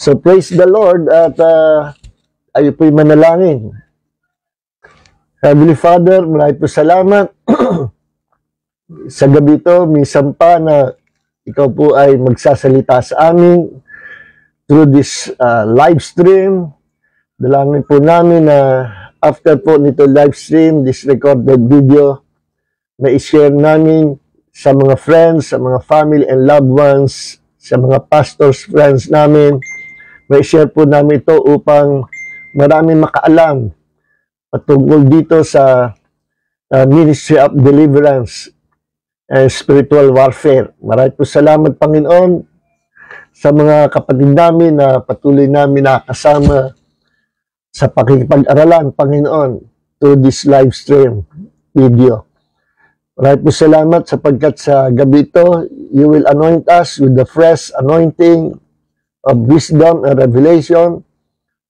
So praise the Lord at ayo po'y manalangin. Heavenly Father, maraming po salamat sa gabi ito. Minsan pa na ikaw po ay magsasalita sa amin through this live stream. Dalangin po namin na after po nito live stream, this recorded video, may i-share namin sa mga friends, sa mga family and loved ones, sa mga pastors, friends namin. May share po namin ito upang maraming makaalam patungkol dito sa Ministry of Deliverance and Spiritual Warfare. Maraming po salamat, Panginoon, sa mga kapatid namin na patuloy namin nakasama sa pakikipag-aralan, Panginoon, to this live stream video. Maraming po salamat sapagkat sa gabi ito, you will anoint us with the fresh anointing of wisdom and revelation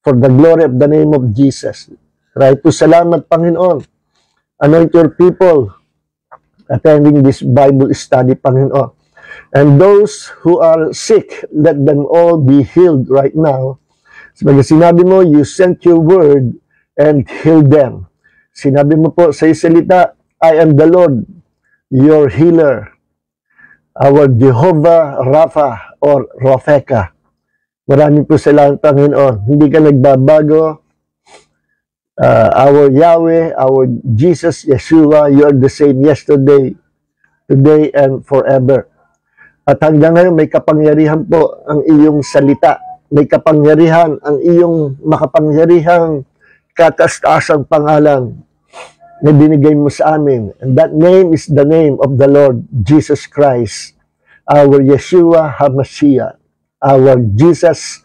for the glory of the name of Jesus. Maraming po salamat, Panginoon. Anoint your people attending this Bible study, Panginoon. And those who are sick, let them all be healed right now. Sabi sinabi mo, you sent your word and healed them. Sinabi mo po sa salita, I am the Lord, your healer, our Jehovah Rapha or Rafeka. Maraming po salamat, Panginoon. Hindi ka nagbabago. Our Yahweh, our Jesus, Yeshua, you are the same yesterday, today, and forever. At hanggang ngayon, may kapangyarihan po ang iyong salita. May kapangyarihan ang iyong makapangyarihang kataas-taasang pangalan na binigay mo sa amin. And that name is the name of the Lord Jesus Christ, our Yeshua HaMashiach, our Jesus,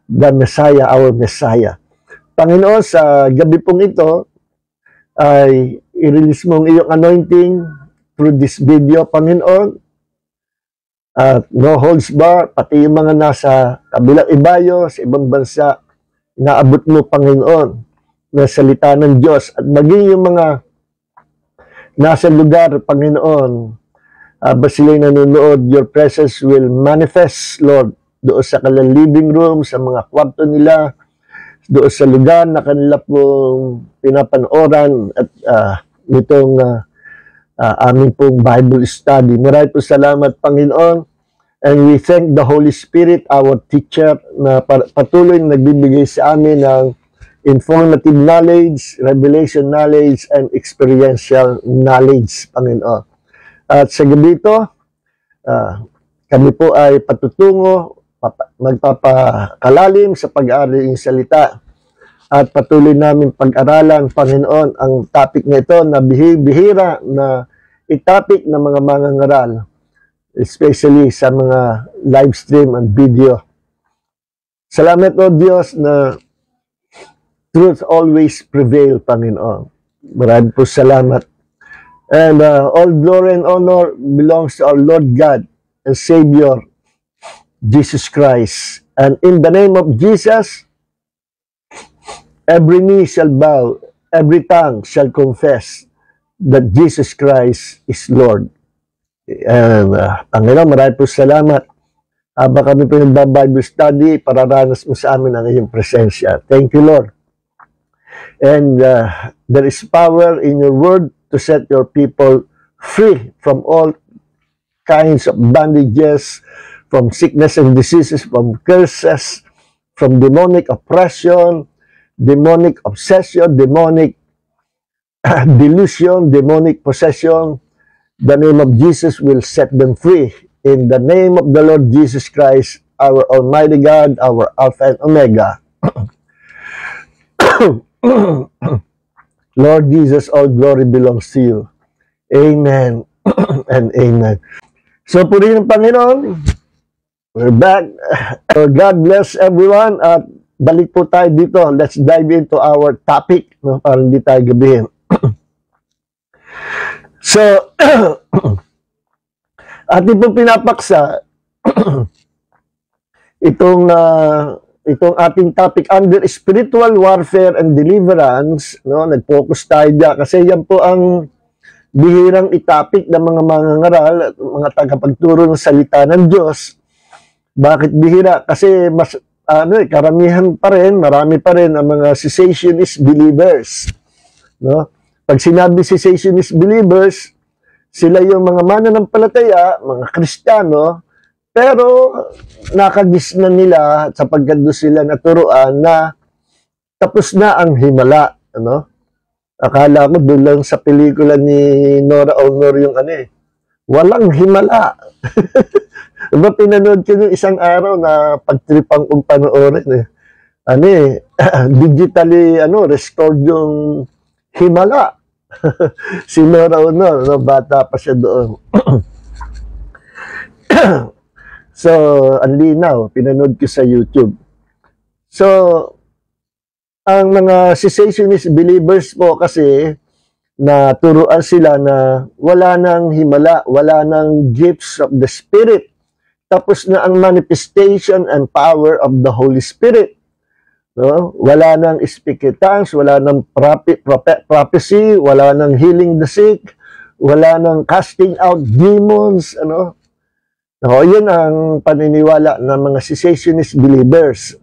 the Messiah, our Messiah. Panginoon, sa gabi pong ito, ay i-release mo ang iyong anointing through this video, Panginoon. At no holds bar, pati yung mga nasa kabilang ibayo, sa ibang bansa, inaabot mo, Panginoon, na salita ng Diyos. At maging yung mga nasa lugar, Panginoon, ba sila'y nanonood, your presence will manifest, Lord, doon sa kanilang living room, sa mga kwarto nila, doon sa lugar na kanila pong pinapanooran at nitong aming pong Bible study. Maraming po salamat, Panginoon. And we thank the Holy Spirit, our teacher, na patuloy na nagbibigay sa amin ng informative knowledge, revelation knowledge, and experiential knowledge, Panginoon. At sa gabi ito, kami po ay patutungo, magpapakalalim sa pag-aaral ng salita. At patuloy namin pag-aralan, Panginoon, ang topic na ito na bihira na topic ng mga mangangaral, especially sa mga live stream and video. Salamat, O Diyos, na truth always prevail, Panginoon. Maraming po salamat. And all glory and honor belongs to our Lord God and Savior, Jesus Christ. And in the name of Jesus, every knee shall bow, every tongue shall confess that Jesus Christ is Lord. And Panginoon, maraming po salamat. Habang kami po nagba-Bible study, pararanas mo sa amin ang iyong presensya. Thank you, Lord. And there is power in your word to set your people free from all kinds of bondages, from sickness and diseases, from curses, from demonic oppression, demonic obsession, demonic delusion, demonic possession. The name of Jesus will set them free. In the name of the Lord Jesus Christ, our Almighty God, our Alpha and Omega. Lord Jesus, all glory belongs to you. Amen and amen. So, purihin ng Panginoon. We're back. God bless everyone. At balik po tayo dito. Let's dive into our topic. No? Para hindi tayo gabihin. So, ating pong pinapaksa itong ating topic under spiritual warfare and deliverance, no? Nag-focus tayo dyan kasi yan po ang bihirang itapik ng mga mangangaral at mga tagapagturo ng salita ng Diyos. Bakit bihira? Kasi mas karamihan pa rin, marami pa rin ang mga cessationist believers. No? Pag sinabi cessationist believers, sila yung mga mananampalataya, mga Kristiyano, pero nakagis na nila sapagkat doon sila naturuan na tapos na ang himala. Ano? Akala ko doon lang sa pelikula ni Nora Honor yung walang himala. Diba pinanood ko yung isang araw na pagtripang kong panoorin digitally restored yung himala. Si Nora Honor, bata pa siya doon. So, ang linaw, pinanood ko sa YouTube. So, ang mga cessationist believers po kasi, na turuan sila na wala nang himala, wala nang gifts of the Spirit. Tapos na ang manifestation and power of the Holy Spirit. No? Wala nang speak in tongues, wala nang prophecy, wala nang healing the sick, wala nang casting out demons, yun ang paniniwala ng mga cessationist believers,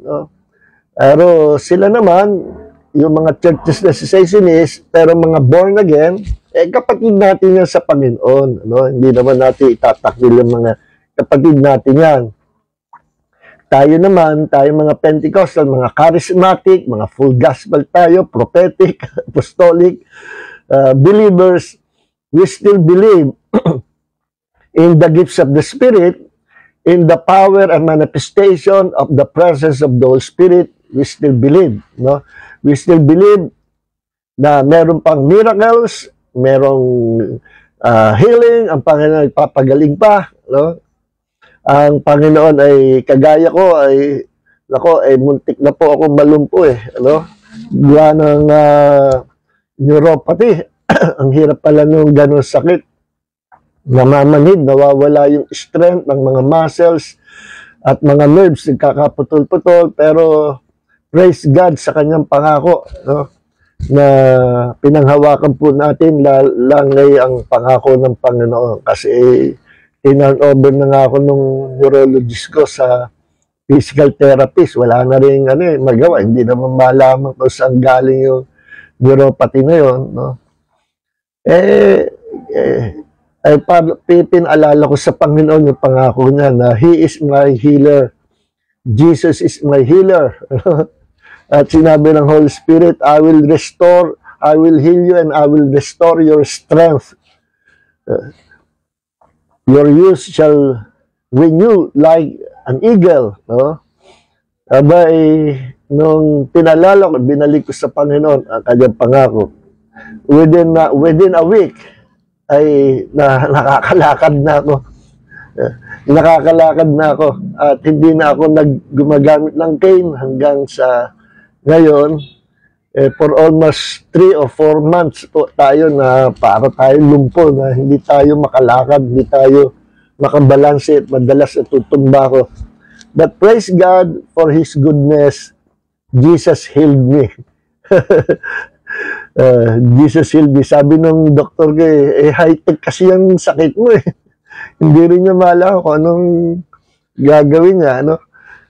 Pero sila naman, yung mga churches na cessationist, pero mga born again, kapatid natin yan sa Panginoon, Hindi naman natin itatakil yung mga kapatid natin yan. Tayo naman, tayo mga Pentecostal, mga charismatic, mga full gospel tayo, prophetic, apostolic, believers, we still believe in the gifts of the Spirit, in the power and manifestation of the presence of the Holy Spirit. We still believe, We still believe na meron pang miracles, merong healing, ang Panginoon ay papagaling pa, Ang Panginoon ay kagaya ko ay muntik na po ako malumpo Gawa ng neuropathy. Ang hirap pala nung ganun sakit. Namamanhid, nawawala yung strength ng mga muscles at mga nerves, nagkakaputol-putol, pero praise God sa kanyang pangako, na pinanghawakan po natin langay ang pangako ng Panginoon. Kasi tinurn over na nga ako nung neurologist ko sa physical therapist. Wala na rin magawa. Hindi naman malaman kung saan galing yung neuropathy na yun, ay pinaalala ko sa Panginoon yung pangako niya na He is my healer. Jesus is my healer. At sinabi ng Holy Spirit, I will heal you and I will restore your strength. Your youth shall renew like an eagle. Abay, nung pinalala ko, binalik ko sa Panginoon ang kanyang pangako. Within a week, ay nakakalakad na ako. Nakakalakad na ako. At hindi na ako gumagamit ng cane hanggang sa ngayon. For almost 3 or 4 months po tayo na para tayo lumpo, na hindi tayo makalakad, hindi tayo makabalanse at madalas natutumba ako. But praise God for His goodness. Jesus healed me. Jesus healed me. Sabi nung doktor ko high-tech kasi yung sakit mo Hindi rin niya malaman kung anong gagawin niya,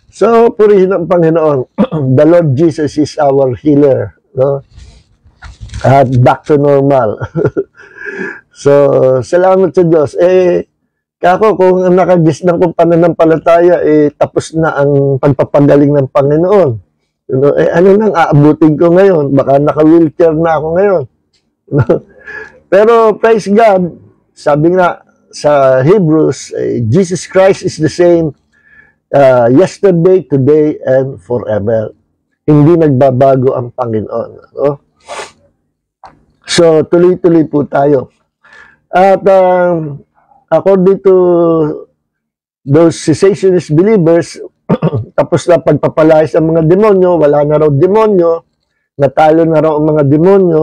So, purihin ang Panginoon. The Lord Jesus is our healer, At back to normal. So, salamat sa Diyos. Kako, kung nakagisnan kong pananampalataya, tapos na ang pagpapagaling ng Panginoon. Ano nang aabutin ko ngayon? Baka naka-wheelchair na ako ngayon. Pero praise God, sabi nga sa Hebrews, Jesus Christ is the same yesterday, today, and forever. Hindi nagbabago ang Panginoon. So, tuloy-tuloy po tayo. At according to those cessationist believers, tapos na pagpapalayas ang mga demonyo, wala na raw demonyo, natalo na raw ang mga demonyo.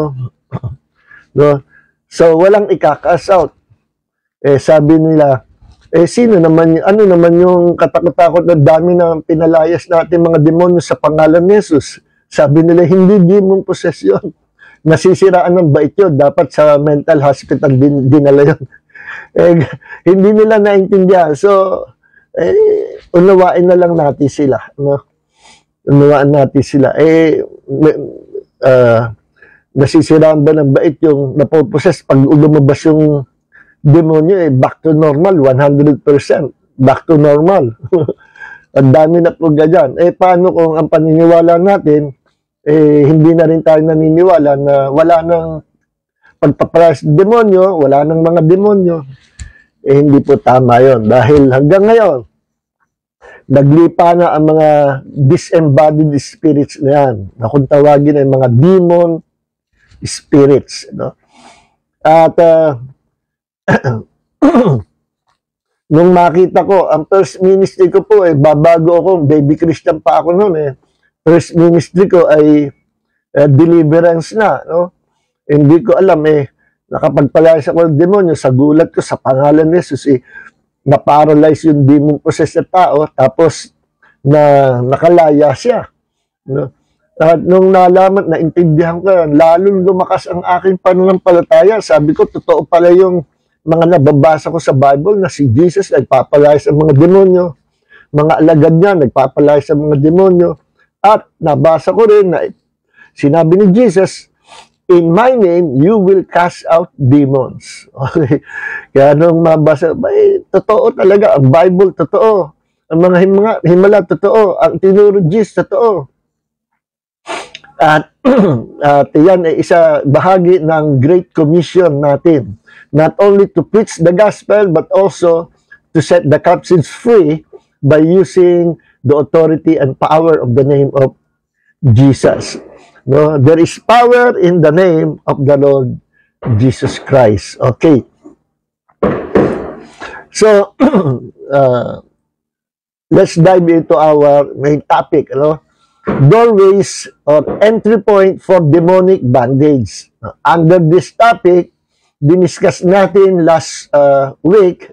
So, walang ika-cast out. Sabi nila, sino naman, ano naman yung katakot-takot na dami na pinalayas natin mga demonyo sa pangalan ni Jesus? Sabi nila, hindi demon possession. Nasisiraan ng bait yun. Dapat sa mental hospital dinala yun. Hindi nila naintindihan. So, unawain na lang natin sila. unawaan natin sila. Nasisiraan ba ng bait yung napoposes pag lumabas yung demonyo, back to normal, 100%. Back to normal. Ang dami na po ganyan. Paano kung ang paniniwala natin, hindi na rin tayo naniniwala na wala nang pagpapalas demonyo, wala nang mga demonyo. Hindi po tama yon. Dahil hanggang ngayon, naglipa na ang mga disembodied spirits na yan, na kung tawagin ay mga demon spirits. No? At nung makita ko, ang first ministry ko po, babago ako, baby Christian pa ako noon. First ministry ko ay deliverance na. No? Hindi ko alam, nakapagpalayas ako ng demonyo, sa gulat ko, sa pangalan ni Jesus, na-paralyze yung demon possessed na tao, tapos nakalaya siya. No? At nung nalaman, naintindihan ko yan, lalong lumakas ang aking pananampalataya. Sabi ko, totoo pala yung mga nababasa ko sa Bible na si Jesus nagpapalayas ang mga demonyo, mga alagad niya nagpapalayas ang mga demonyo. At nabasa ko rin na sinabi ni Jesus, in my name, you will cast out demons. Okay. Kaya nung mabasa, totoo talaga. Ang Bible, totoo. Ang mga himala, totoo. Ang tinuro Jesus, totoo. At yan ay isa bahagi ng Great Commission natin. Not only to preach the gospel, but also to set the captives free by using the authority and power of the name of Jesus. No, there is power in the name of the Lord Jesus Christ. Okay. So, let's dive into our main topic. Doorways or entry point for demonic bondage. Under this topic, diniscuss natin last week.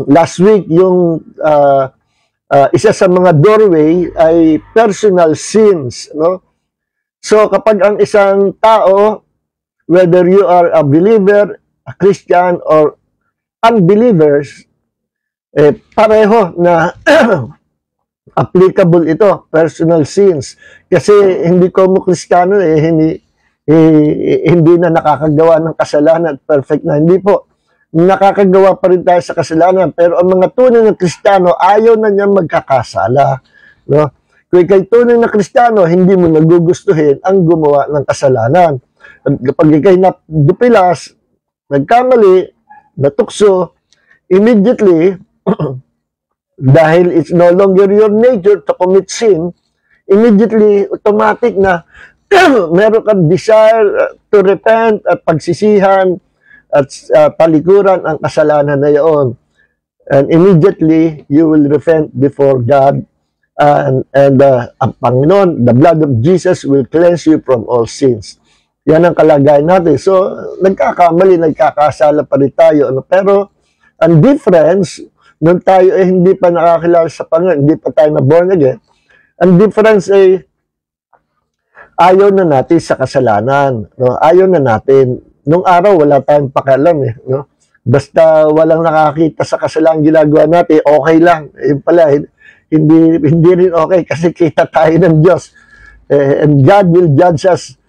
Last week, yung isa sa mga doorway ay personal sins. No? So, kapag ang isang tao, whether you are a believer, a Christian, or unbelievers, pareho na applicable ito, personal sins. Kasi hindi ko mo Kristiyano, hindi na nakakagawa ng kasalanan, perfect na. Hindi po. Nakakagawa pa rin tayo sa kasalanan. Pero ang mga tunay ng Kristiyano, ayaw na niya magkakasala. No? Kung ikay tunay na Kristiyano, hindi mo nagugustuhin ang gumawa ng kasalanan. At kapag ikay nadupilas, nagkamali, natukso, immediately, dahil it's no longer your nature to commit sin, immediately, automatic na meron kang desire to repent at pagsisihan at palikuran ang kasalanan na iyon. And immediately, you will repent before God. And ang Panginoon, the blood of Jesus will cleanse you from all sins. Yan ang kalagayan natin. So, nagkakamali, nagkakasala pa rin tayo. Pero, ang difference, nung tayo hindi pa nakakilala sa Panginoon, hindi pa tayo na born again, ang difference ay ayaw na natin sa kasalanan. No? Ayaw na natin. Nung araw, wala tayong pakialam. No? Basta walang nakakita sa kasalanan ginagawa natin, okay lang. Yun pala, hindi rin okay kasi kita tayo ng Diyos. And God will judge us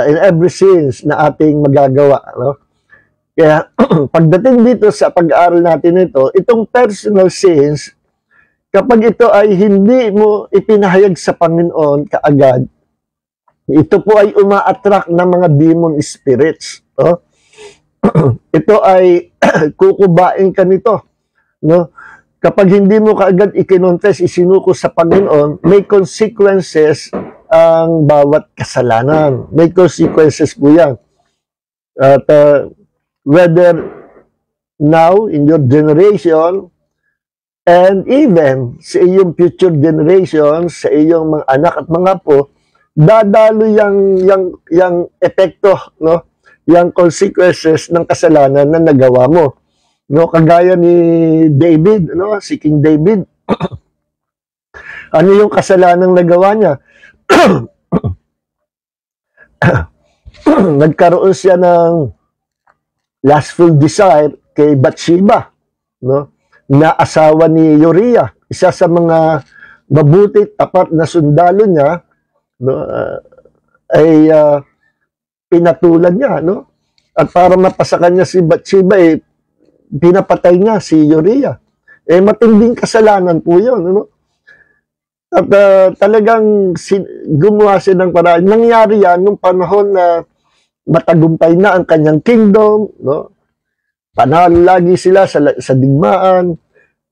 in every sins na ating magagawa. No? Kaya pagdating dito sa pag-aaral natin ito, itong personal sins, kapag ito ay hindi mo ipinahayag sa Panginoon kaagad, ito po ay uma-attract ng mga demon spirits. No? Ito ay kukubain ka nito. No? Kapag hindi mo kaagad ikinonfess, isinuko sa Panginoon, may consequences ang bawat kasalanan. May consequences po yan. At whether now, in your generation, and even sa iyong future generations, sa iyong mga anak at mga apo, dadalo yung epekto, no? Yung consequences ng kasalanan na nagawa mo. No, kagaya ni David, no, si King David. Ano yung kasalanang nagawa niya? Nagkaroon siya ng lustful desire kay Bathsheba, no, na asawa ni Uriah, isa sa mga mabuti, tapat na sundalo niya, no, ay pinatulan niya, no? At para mapasakan niya si Bathsheba, pinapatay niya si Uriah. Matinding kasalanan po yun, no? At talagang gumawa siya ng paraan. Nangyari yan nung panahon na matagumpay na ang kanyang kingdom, no? Panalo lagi sila sa digmaan.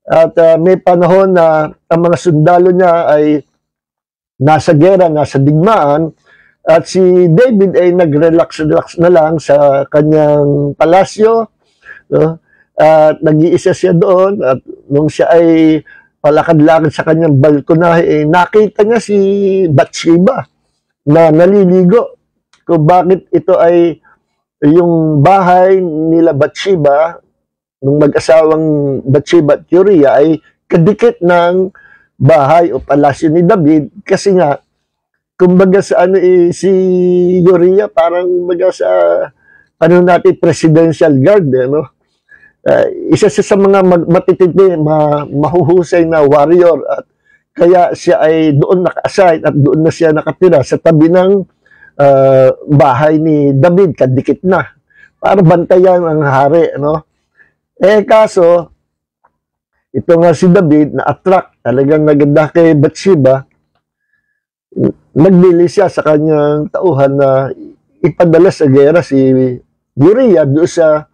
At may panahon na ang mga sundalo niya ay nasa gera, nasa digmaan. At si David ay nag-relax na lang sa kanyang palasyo, no? At nag-iisa siya doon. At nung siya ay palakad-lakad sa kanyang balkonahe, nakita niya si Bathsheba na naliligo. Kung bakit ito ay yung bahay nila Bathsheba, nung mag-asawang Bathsheba at Uriah, ay kadikit ng bahay o palasyo ni David. Kasi nga, kumbaga sa si Uriah, parang kumbaga sa natin, presidential guard, no? Isa siya sa mga matitindi, mahuhusay na warrior, at kaya siya ay doon naka-assign at doon na siya nakatira sa tabi ng bahay ni David, kadikit na, para bantayan ang hari, no? Kaso ito nga si David na-attract, talagang naganda kay Bathsheba, nagbili siya sa kanyang tauhan na ipadala sa gera si Uriah doon sa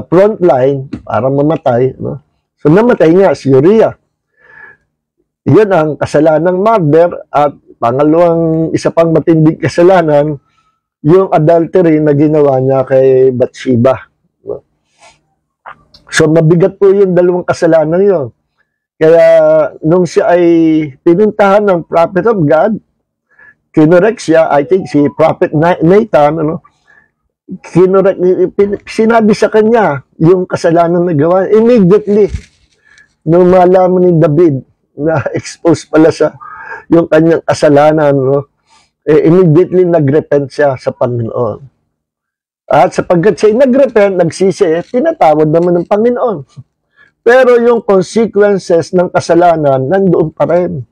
front line para mamatay, no? So namatay nga si Uriah. Yan ang kasalanang murder. At pangalawang, isa pang matinding kasalanan, yung adultery na ginawa niya kay Bathsheba, no? So mabigat po yung dalawang kasalanan yun. Kaya nung siya ay pinuntahan ng prophet of God, kinorek siya, I think si Prophet Nathan, ano, sinabi sa kanya yung kasalanan na gawa. Immediately, nung malaman ni David na expose pala sa yung kanyang kasalanan, no, immediately nagrepent siya sa Panginoon. At sapagkat siya nagrepent, nagsisi, tinatawad naman ng Panginoon. Pero yung consequences ng kasalanan, nandoon pa rin.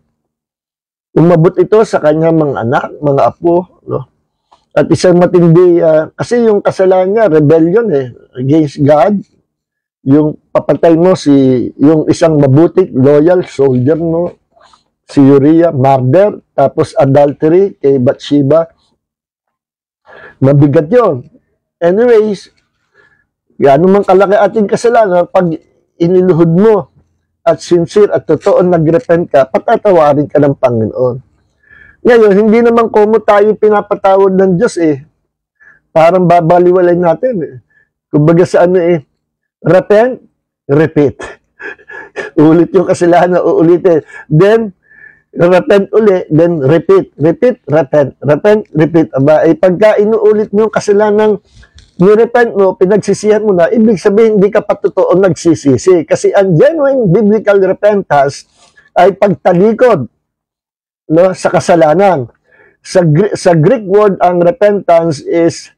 Umabot ito sa kanyang mga anak, mga apo, no? At isang matindi, kasi yung kasalanan niya, rebellion against God. Yung papatay mo yung isang mabuti, loyal soldier, no? Si Uriah, murder, tapos adultery kay Bathsheba. Mabigat yun. Anyways, gaano man kalaki ating kasalanan, pag iniluhod mo at sincere at totoo nagrepent ka, patatawarin ka ng Panginoon. Ngayon, hindi naman komo tayo pinapatawad ng Diyos Parang babaliwalay natin Kumbaga sa repent, repeat. Ulit yung kasalanan, uulitin. Then, repent uli, then repeat. Repeat, repent. Repent, repeat. Aba, pagka inuulit mo yung kasalanan, nirepent mo, pinagsisihan mo na, ibig sabihin, hindi ka pa totoo nagsisisi. Kasi ang genuine biblical repentance ay pagtalikod, no, sa kasalanan. Sa Greek word, ang repentance is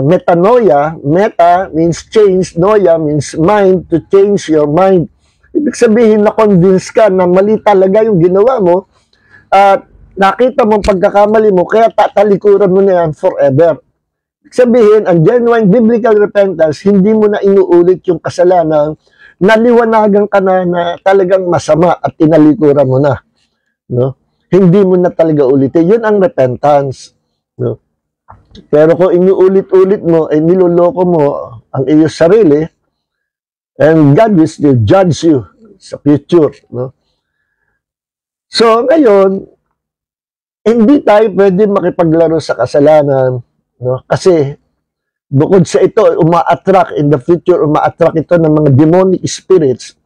metanoia. Meta means change, noia means mind, to change your mind. Ibig sabihin, na-convince ka na mali talaga yung ginawa mo at nakita mo pagkakamali mo, kaya tatalikuran mo na yan forever. Ibig sabihin, ang genuine biblical repentance, hindi mo na inuulit yung kasalanan, naliwanagan ka na talagang masama at tinalikuran mo na, no? Hindi mo na talaga ulitin. Yun ang repentance, no? Pero kung inuulit-ulit mo, niloloko mo ang iyong sarili, and God will still judge you sa future, no? So, ngayon, hindi tayo pwede makipaglaro sa kasalanan, no? Kasi, bukod sa ito, uma-attract in the future, uma-attract ito ng mga demonic spirits.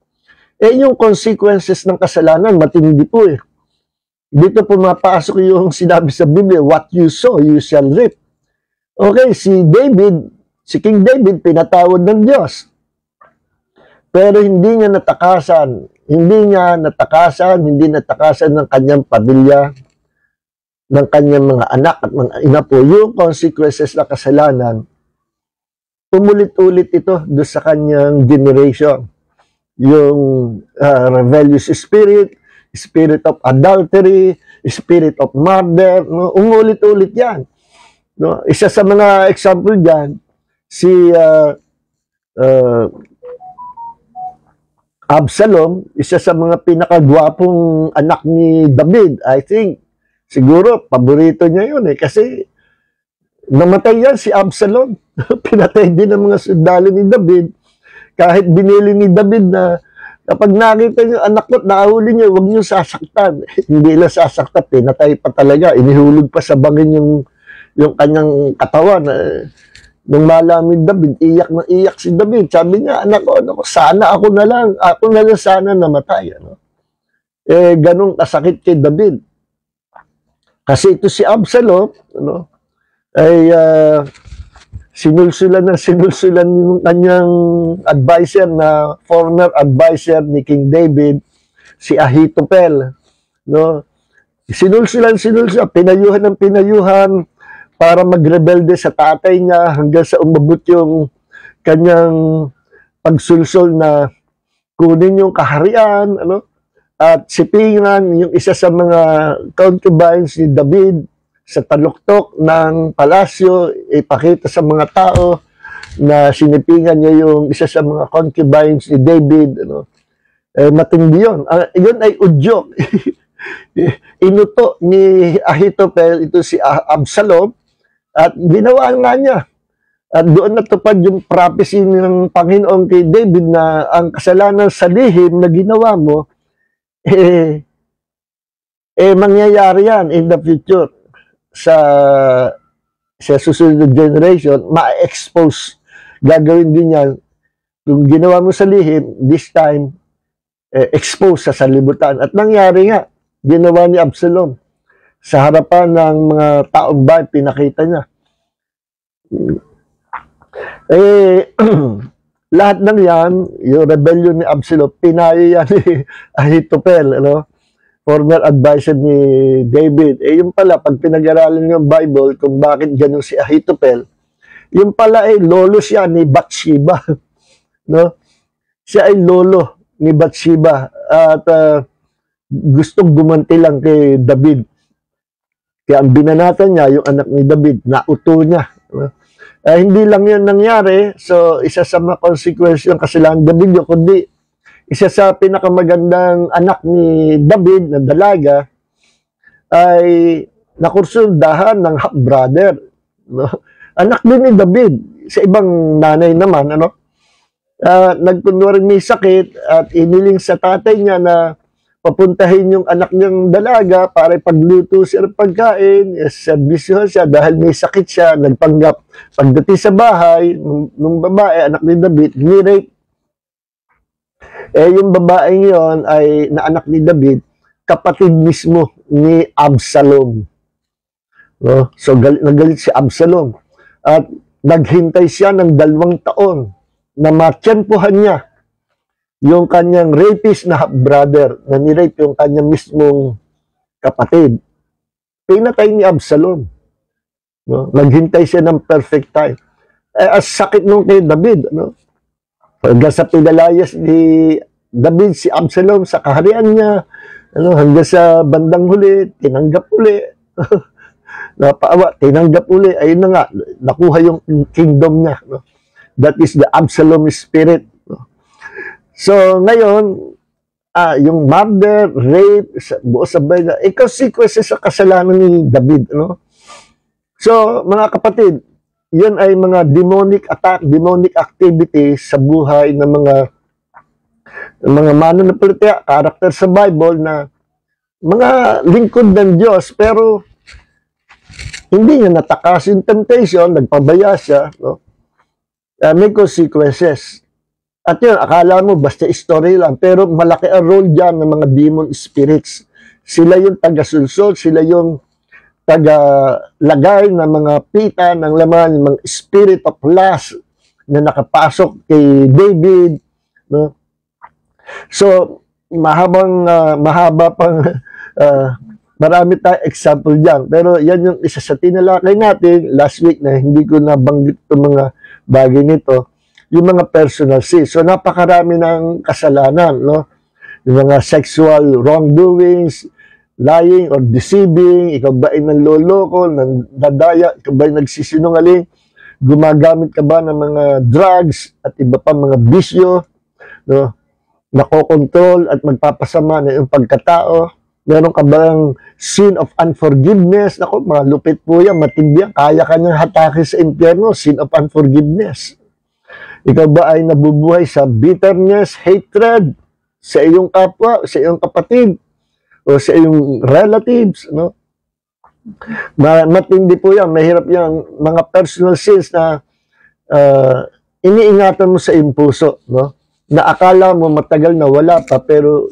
Yung consequences ng kasalanan, matindi po Dito pumapasok yung sinabi sa Biblia, what you sow, you shall reap. Okay, si King David, pinatawad ng Diyos. Pero hindi niya natakasan ng kanyang pamilya, ng kanyang mga anak at mga inapo. Yung consequences na kasalanan, umulit-ulit ito doon sa kanyang generation. yung rebellious spirit, spirit of adultery, spirit of murder, no? Umulit-ulit yan. No? Isa sa mga example dyan, si Absalom, isa sa mga pinakagwapong anak ni David, I think. Siguro, paborito niya yun kasi namatay yan si Absalom. Pinatay din ng mga sundalo ni David. Kahit binili ni David na kapag nakita niyo anak ko, nakahuli niyo, huwag niyo sasaktan. Hindi lang sasaktan, pinatay pa talaga. Inihulog pa sa bangin yung kanyang katawan. Nung malamin David, iyak na iyak si David. Sabi niya, anak ko, sana ako na lang sana namatay. Ano? Ganun kasakit kay David. Kasi ito si Absalom, ano, ay sinulsulan yung kanyang advisor na former advisor ni King David, si Ahithophel. No? Sinulsulan, pinayuhan ng pinayuhan para magrebelde sa tatay niya hanggang sa umabot yung kanyang pagsulsol na kunin yung kaharian, ano? At sipingan yung isa sa mga concubines ni David sa taluktok ng palasyo, ipakita sa mga tao na sinipingan niya yung isa sa mga concubines ni David. Ano? Matindi yun. Yun ay udyok. Inuto ni Ahithophel ito si Absalom at ginawa nga niya. At doon natupad yung prophecy ng Panginoon kay David na ang kasalanan sa lihim na ginawa mo, mangyayari yan in the future sa susunod na generation, ma-expose. Gagawin din yan. Kung ginawa mo sa lihim, this time, expose sa sanlibutan. At nangyari nga, ginawa ni Absalom. Sa harapan ng mga taong bayan, pinakita niya. Lahat ng yan, yung rebellion ni Absalom, pinayo yan ni Ahithophel, ano? Former advisor ni David. Yung pala, pag pinag-aralan yung Bible, kung bakit ganun si Ahithophel, yung pala lolo siya ni Bathsheba. No? Siya ay lolo ni Bathsheba. At gustong gumanti lang kay David. Kaya ang binanatan niya, yung anak ni David, nauto niya. Hindi lang yan nangyari. So, isa sa mga consequence yung kasalanan David yun, kundi isa sa pinakamagandang anak ni David na dalaga ay nakursuldahan ng half-brother. No? Anak din ni David. Sa ibang nanay naman, ano? Nagkunwaring may sakit at iniling sa tatay niya na papuntahin yung anak niyang dalaga para pagluto siya ng pagkain, servisyohan siya dahil may sakit siya, nagpanggap. Pagdating sa bahay, nung babae, anak ni David, ni-rape. Yung babaeng yon ay na anak ni David, kapatid mismo ni Absalom. No? So, nagalit si Absalom. At naghintay siya ng 2 taon na matiyempuhan niya yung kanyang rapist na half-brother na ni-rape yung kanyang mismong kapatid. Pinatay ni Absalom. No? Naghintay siya ng perfect time. As sakit nung kay David, no? Hanggang sa pinalayas ni David si Absalom sa kaharian niya, ano, hanggang sa bandang huli, tinanggap uli. Napaawa, tinanggap uli. Ayun na nga, nakuha yung kingdom niya. No? That is the Absalom spirit. No? So, ngayon, yung murder, rape, buo sabay na, consequences sa kasalanan ni David. No? So, mga kapatid, yan ay mga demonic attack, demonic activity sa buhay ng mga mananampalataya, karakter sa Bible na mga lingkod ng Diyos, pero hindi niya natakas yung temptation, nagpabaya siya, no? May consequences. At yun, akala mo, basta story lang, pero malaki ang role dyan ng mga demon spirits. Sila yung taga-sulsol, sila yung taga-lagay ng mga pita ng laman, ng mga spirit of lust na nakapasok kay David. No? So, mahaba pang marami tayong example dyan. Pero yan yung isa sa tinalakay natin last week na hindi ko nabanggit itong mga bagay nito. yung mga personal sins. So, napakarami ng kasalanan, no? Yung mga sexual wrongdoings, lying or deceiving, ikaw ba ay nanloloko, nandadaya, ikaw ba ay nagsisinungaling, gumagamit ka ba ng mga drugs at iba pa mga bisyo, no? Nakokontrol at magpapasama na yung pagkatao. Meron ka bang sin of unforgiveness? Naku, malupit po yan, matindi yan. Kaya ka niyang hatake sa impyerno, sin of unforgiveness. Ikaw ba ay nabubuhay sa bitterness, hatred sa iyong kapwa, sa iyong kapatid, o sa iyong relatives, no? Matindi po yan, mahirap yan. Mga personal sins na iniingatan mo sa iyong puso, no? Na akala mo matagal na wala pa, pero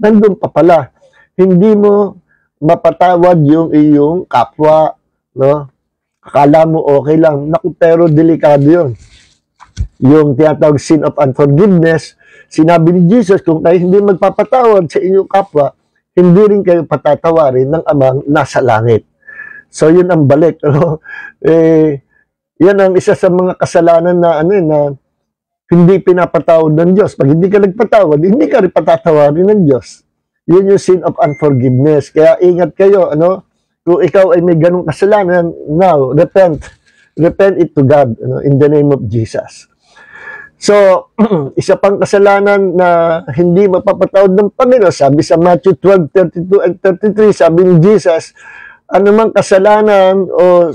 nandun pa pala. Hindi mo mapatawad yung iyong kapwa, no? Akala mo okay lang. Naku, pero delikado yun. Yung tinatawag sin of unforgiveness, sinabi ni Jesus, kung kayo hindi magpapatawad sa inyong kapwa, hindi rin kayo patatawarin ng Amang nasa langit. So, yun ang balik. No? Yan ang isa sa mga kasalanan na, na hindi pinapatawad ng Diyos. Pag hindi ka nagpatawad, hindi ka rin patatawarin ng Diyos. Yun yung sin of unforgiveness. Kaya ingat kayo, kung ikaw ay may ganong kasalanan, now, repent it to God, in the name of Jesus. So, isa pang kasalanan na hindi mapapatawad ng Panginoon, sabi sa Matthew 12:32 and 33, sabi ni Jesus, anumang kasalanan o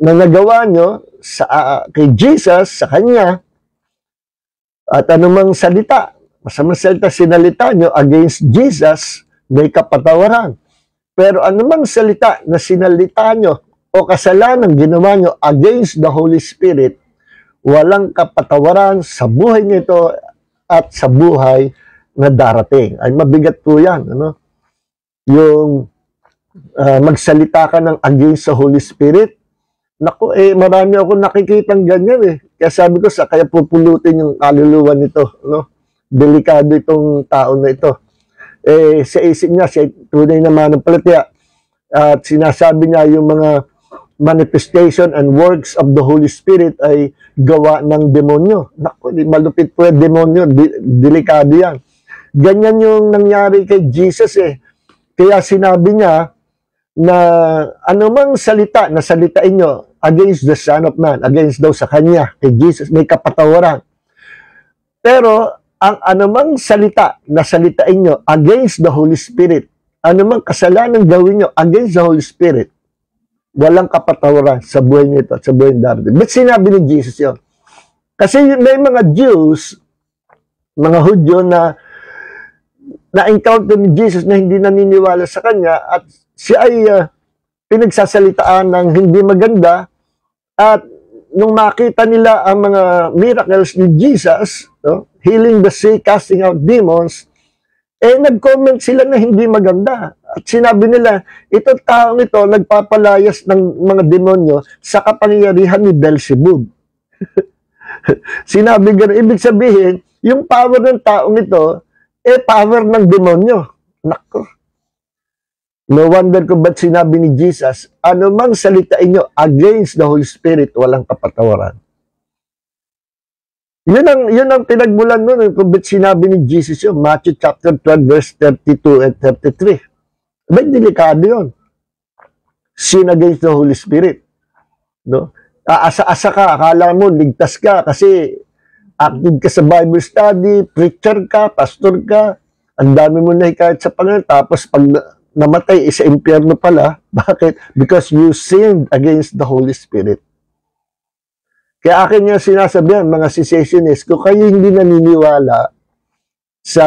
na nagawa nyo kay Jesus, sa Kanya, at anumang salita, masamang salita sinalita nyo against Jesus, may kapatawaran. Pero anumang salita na sinalita nyo o kasalanan ginawa nyo against the Holy Spirit, walang kapatawaran sa buhay nito at sa buhay na darating. Ay mabigat po yan. Yung magsalita ka ng against sa Holy Spirit, naku, marami ako nakikitang ganyan Kaya sabi ko, kaya pupulutin yung kaluluwa nito, Delikado itong tao na ito. Sa isip niya, siya tunay na manampalataya. At sinasabi niya yung mga manifestation and works of the Holy Spirit ay gawa ng demonyo. Naku, malupit po yung demonyo. Delikado yan. Ganyan yung nangyari kay Jesus Kaya sinabi niya na anumang salita na salitain nyo against the Son of Man, against daw sa Kanya, kay Jesus, may kapatawaran. Pero ang anumang salita na salitain nyo against the Holy Spirit, anumang kasalanan gawin nyo against the Holy Spirit, walang kapatawaran sa buhay nito at sa buhay ng darating. Ba't sinabi ni Jesus yun? Kasi may mga Jews, mga Hudyo na na-encounter ni Jesus na hindi naniniwala sa Kanya at siya ay pinagsasalitaan ng hindi maganda at nung makita nila ang mga miracles ni Jesus, healing the sick, casting out demons, nag-comment sila na hindi maganda. At sinabi nila, itong taong ito nagpapalayas ng mga demonyo sa kapangyarihan ni Beelzebub. Sinabi gano'n, ibig sabihin, yung power ng taong ito, power ng demonyo. Nako. No wonder kung ba't sinabi ni Jesus, anumang salitain nyo against the Holy Spirit, walang kapatawaran. Yun ang pinagmulan nun kung ba't sinabi ni Jesus yun. Matthew chapter 12, verse 32 and 33. Ba't delikado yun? Sin against the Holy Spirit. No? Asa-asa ka, akala mo, ligtas ka kasi active ka sa Bible study, preacher ka, pastor ka, ang dami mo na hikayat sa Panginoon, tapos pag namatay sa impyerno pala. Bakit? Because you sinned against the Holy Spirit. Kaya akin yung sinasabihan, mga cessationists, kung kayo hindi naniniwala sa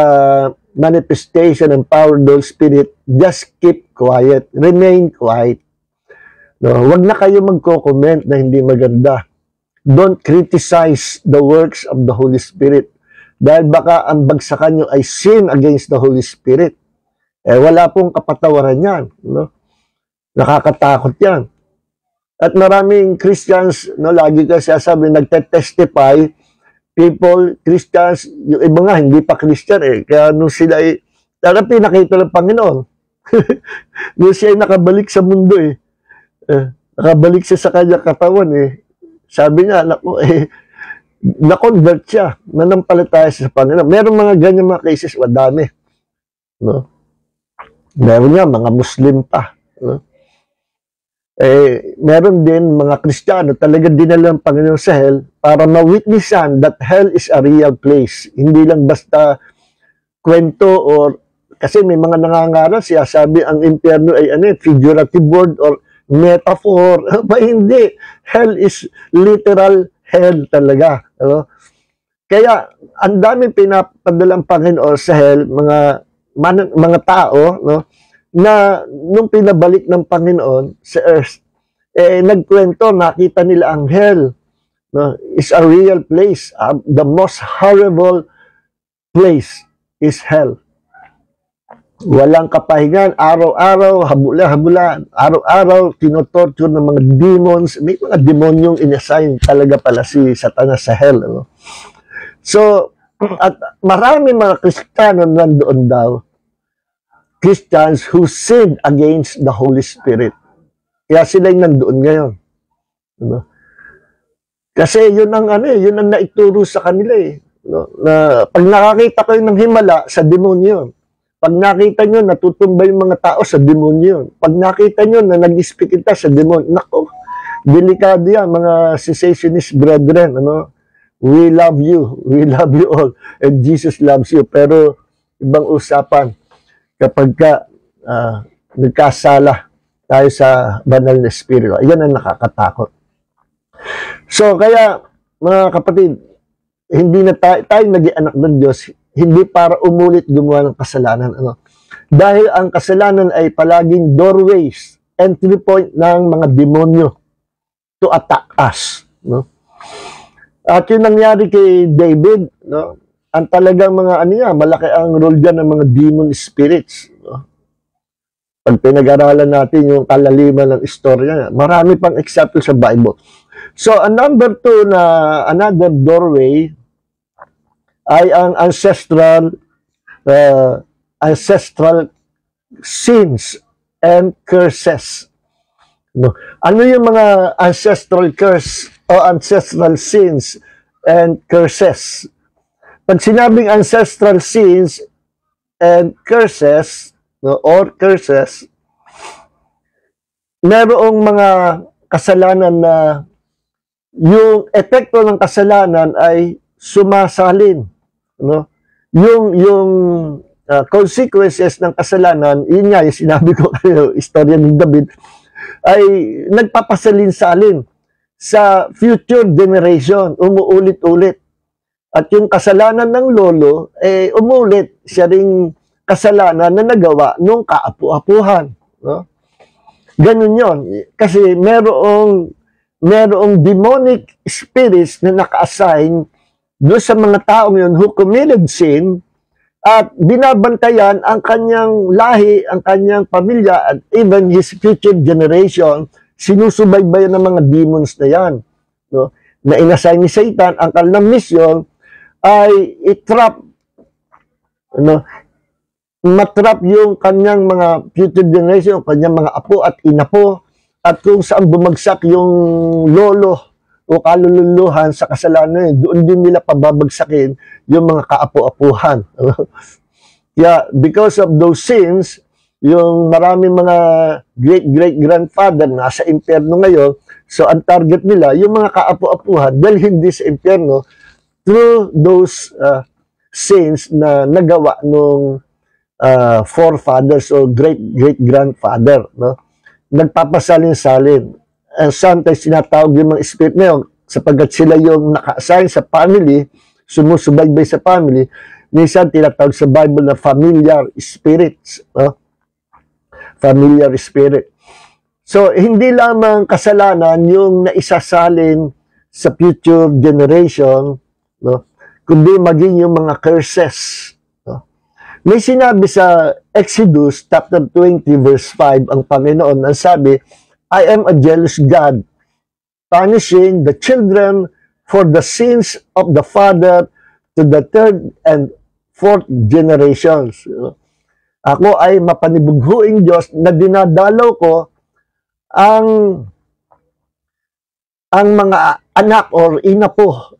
manifestation and power of the Holy Spirit, just keep quiet. Remain quiet. No, wag na kayo magko-comment na hindi maganda. Don't criticize the works of the Holy Spirit. Dahil baka ang bagsakan nyo ay sin against the Holy Spirit. Wala pong kapatawaran yan. Nakakatakot yan. At maraming Christians, lagi ka sasabi, nagte-testify, people, Christians, yung iba nga, hindi pa Christian Kaya nung sila talagang pinakita ng Panginoon. Nung siya ay nakabalik sa mundo nakabalik siya sa kanyang katawan Sabi niya, naku, na-convert siya, nanampalataya siya sa Panginoon. Meron mga ganyan mga cases, madami. No? Meron nga, mga Muslim pa. No? Meron din mga Kristiyano talaga dinala ng Panginoon sa hell para ma-witnessan that hell is a real place. Hindi lang basta kwento or kasi may mga nangangaral siya sabi ang impyerno ay figurative word or metaphor. Ba hindi. Hell is literal hell talaga. No? Kaya ang daming pinapadalang Panginoon sa hell, mga tao, no? Na nung pinabalik ng Panginoon sa earth, nagkwento, nakita nila ang hell. No? Is a real place. The most horrible place is hell. Walang kapahingan, araw-araw, habula-habula, araw-araw, tinotorture ng mga demons. May mga demonyong inassign talaga pala si Satanas sa hell. No? So, at marami mga Kristiyano nandoon daw, Christians who sinned against the Holy Spirit. Kaya sila yung nandoon ngayon. No? Kasi yun ang yun ang naituro sa kanila eh. No? Na pag nakakita kayo ng himala, sa demonyo yun. Pag nakita nyo, natutumba yung mga tao, sa demonyo yun. Pag nakita nyo na nag-speak kita sa demonyo, nako, delikado yan, mga cessationist brethren. Ano? We love you all, and Jesus loves you. Pero ibang usapan, kapag nagkasala tayo sa banal na espiritu, yan ang nakakatakot. So, kaya, mga kapatid, hindi na tayo naging anak ng Diyos, hindi para umulit gumawa ng kasalanan. Ano? Dahil ang kasalanan ay palaging doorways, entry point ng mga demonyo to attack us. No? At yun nangyari kay David, no? Ang talagang mga malaki ang role dyan ng mga demon spirits. No? Pag pinag-aralan natin yung kalaliman ng istorya, marami pang example sa Bible. So, number 2 na another doorway ay ang ancestral sins and curses. No? Ano yung mga ancestral curse o ancestral sins and curses? Pag sinabing ancestral sins and curses, no, or curses, merong mga kasalanan na yung epekto ng kasalanan ay sumasalin. No? Yung consequences ng kasalanan, yun nga, yung sinabi ko kayo, istorya ni David, ay nagpapasalin-salin sa future generation, umuulit-ulit. At yung kasalanan ng lolo, umulit siya ring kasalanan na nagawa nung kaapu-apuhan. No? Ganun yon. Kasi merong demonic spirits na naka-assign doon sa mga taong yun who committed sin at binabantayan ang kanyang lahi, ang kanyang pamilya, at even his future generation, sinusubaybayan ng mga demons na yan. No? Na inassign ni Satan, ang kanilang mission ay i-trap, matrap yung kanyang mga future generation, kanyang mga apo at inapo, at kung saan bumagsak yung lolo o kalululuhan sa kasalanan, doon din nila pababagsakin yung mga kaapo-apuhan. Yeah, because of those sins, yung maraming mga great-great-grandfather nasa impyerno ngayon, so ang target nila, yung mga kaapo-apuhan, dahil hindi sa impyerno, through those sins na nagawa nung forefathers o great-great-grandfather. No? Nagpapasalin-salin. And sometimes sinatawag yung mga spirit na yun, sapagkat sila yung naka-assign sa family, sumusubaybay sa family, minsan tinatawag sa Bible na familiar spirits. No? Familiar spirit. So, hindi lamang kasalanan yung naisasalin sa future generation, no? Kundi maging yung mga curses. No? May sinabi sa Exodus chapter 20 verse 5 ang Panginoon, ang sabi, I am a jealous God, punishing the children for the sins of the father to the third and fourth generations. Ako ay mapanibughuing Diyos na dinadalaw ko ang mga anak or inapo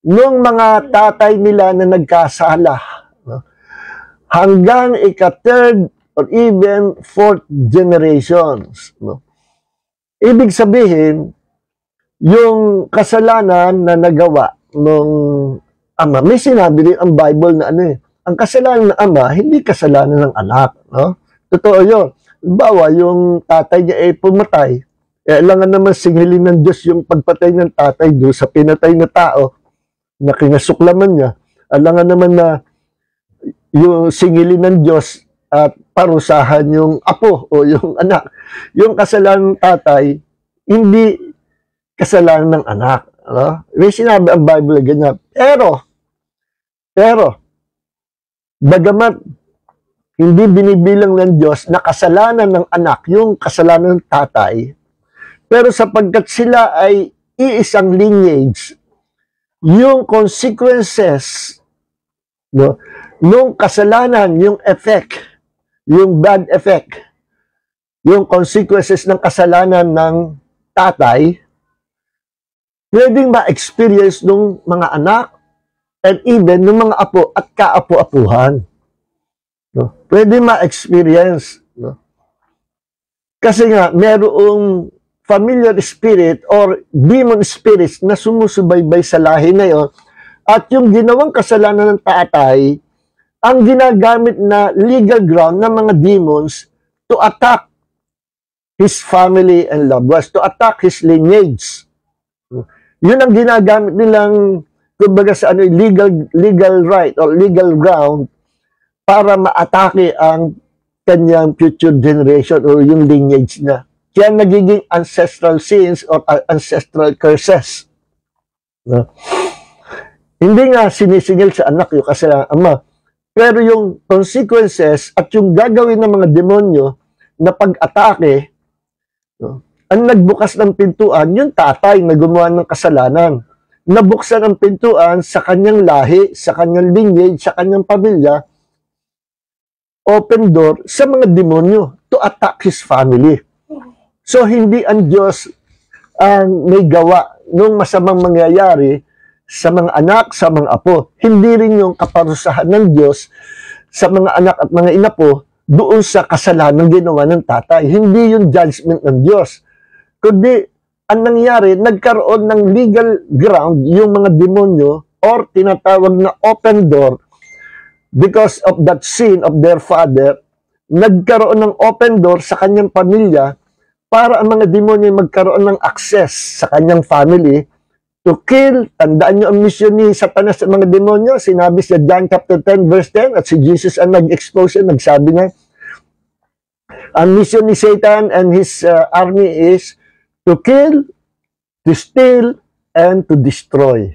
nung mga tatay nila na nagkasala, no? Hanggang ika-third or even fourth generations. No? Ibig sabihin, yung kasalanan na nagawa nung ama, may sinabi rin ang Bible na ang kasalanan ng ama, hindi kasalanan ng anak. No? Totoo yun. Bawa, yung tatay niya ay pumatay, alangan naman singilin ng Diyos yung pagpatay ng tatay doon sa pinatay na tao na kinasuklaman niya. Alangan naman na yung singilin ng Diyos at parusahan yung apo o yung anak. Yung kasalanan ng tatay, hindi kasalanan ng anak. No? May sinabi ang Bible ganyan. Pero, bagamat hindi binibilang ng Diyos na kasalanan ng anak yung kasalanan ng tatay, pero sapagkat sila ay iisang lineage, yung consequences, no, nung kasalanan, yung effect, yung bad effect, yung consequences ng kasalanan ng tatay, pwedeng ma-experience ng mga anak and even ng mga apo at kaapo-apuhan. No? Pwedeng ma-experience. No? Kasi nga, merong familiar spirit or demon spirits na sumusubaybay sa lahi na yon, at yung ginawang kasalanan ng tatay, ang ginagamit na legal ground ng mga demons to attack his family and loved ones, to attack his lineage. Yun ang ginagamit nilang, kumbaga sa legal right or legal ground para ma-atake ang kanyang future generation or yung lineage na. Kaya nagiging ancestral sins or ancestral curses. No? Hindi nga sinisingil sa anak yung kasalanan ama, pero yung consequences at yung gagawin ng mga demonyo na pag-atake, no, ang nagbukas ng pintuan, yung tatay na gumawa ng kasalanan. Nabuksan ang pintuan sa kanyang lahi, sa kanyang lineage, sa kanyang pamilya, open door sa mga demonyo to attack his family. So, hindi ang Diyos ang may gawa ng masamang mangyayari sa mga anak, sa mga apo. Hindi rin yung kaparusahan ng Diyos sa mga anak at mga inapo doon sa kasalanan ginawa ng tatay. Hindi yung judgment ng Diyos. Kundi, ang nangyari, nagkaroon ng legal ground yung mga demonyo or tinatawag na open door because of that sin of their father. Nagkaroon ng open door sa kanyang pamilya para ang mga demonyo magkaroon ng access sa kanyang family to kill. Tandaan nyo ang mission ni Satanas sa mga demonyo. Sinabi sa John chapter 10 verse 10 at si Jesus ang nag-expose, nagsabi na, ang mission ni Satan and his army is to kill, to steal, and to destroy.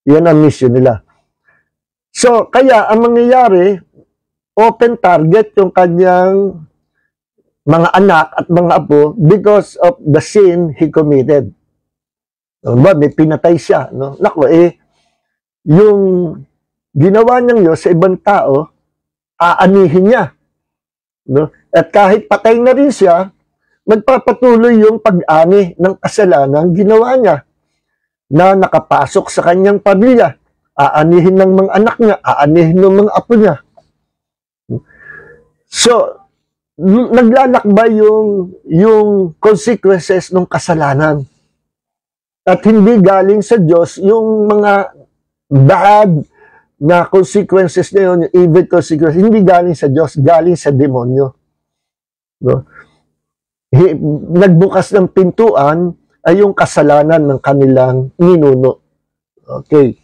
Yan ang mission nila. So, kaya ang mangyayari, open target yung kanyang mga anak at mga apo because of the sin he committed. Diba? May pinatay siya. No? Nako, yung ginawa niyang yun sa ibang tao, aanihin niya. No? At kahit patay na rin siya, magpapatuloy yung pag-ani ng kasalanan ginawa niya na nakapasok sa kanyang pamilya. Aanihin ng mga anak niya, aanihin ng mga apo niya. So, naglalakbay yung consequences ng kasalanan. At hindi galing sa Diyos yung mga bad na consequences na yun, yung evil consequences, hindi galing sa Diyos, galing sa demonyo. No? Nagbukas ng pintuan ay yung kasalanan ng kanilang ninuno. Okay.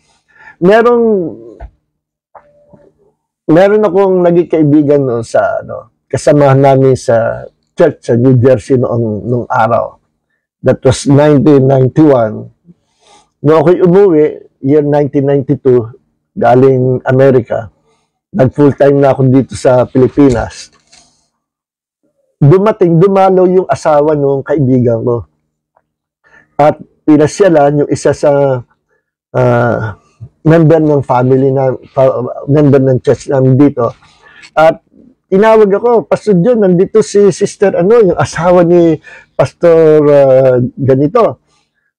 Meron akong naging kaibigan no, sa kasamahan namin sa church sa New Jersey nung araw. That was 1991. Noong ako'y umuwi, year 1992, galing Amerika, nag-full-time na ako dito sa Pilipinas. Dumalaw yung asawa ng kaibigan ko. At pinasyalan yung isa sa member ng family member ng church namin dito. At tinawag ako, Pastor John, nandito si Sister yung asawa ni Pastor ganito.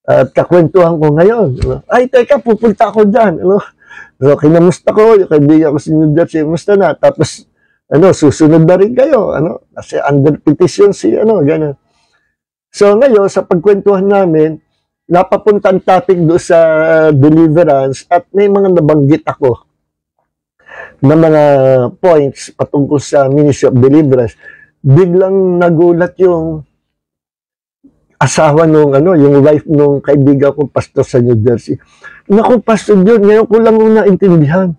At kakwentuhan ko ngayon. Ay, teka, pupunta ako dyan. So, kinamusta ko, yung kaibigan ko si New Jersey, musta na? Tapos, susunod na rin kayo. Kasi under petition gano'n. So, ngayon, sa pagkwentuhan namin, napapunta ang topic doon sa deliverance at may mga nabanggit ako na mga points patungkol sa Ministry of Deliverance. Biglang nagulat yung asawa nung yung wife nung kaibigan ko pastor sa New Jersey. Naku, pastor yun, ngayon ko lang nung naintindihan.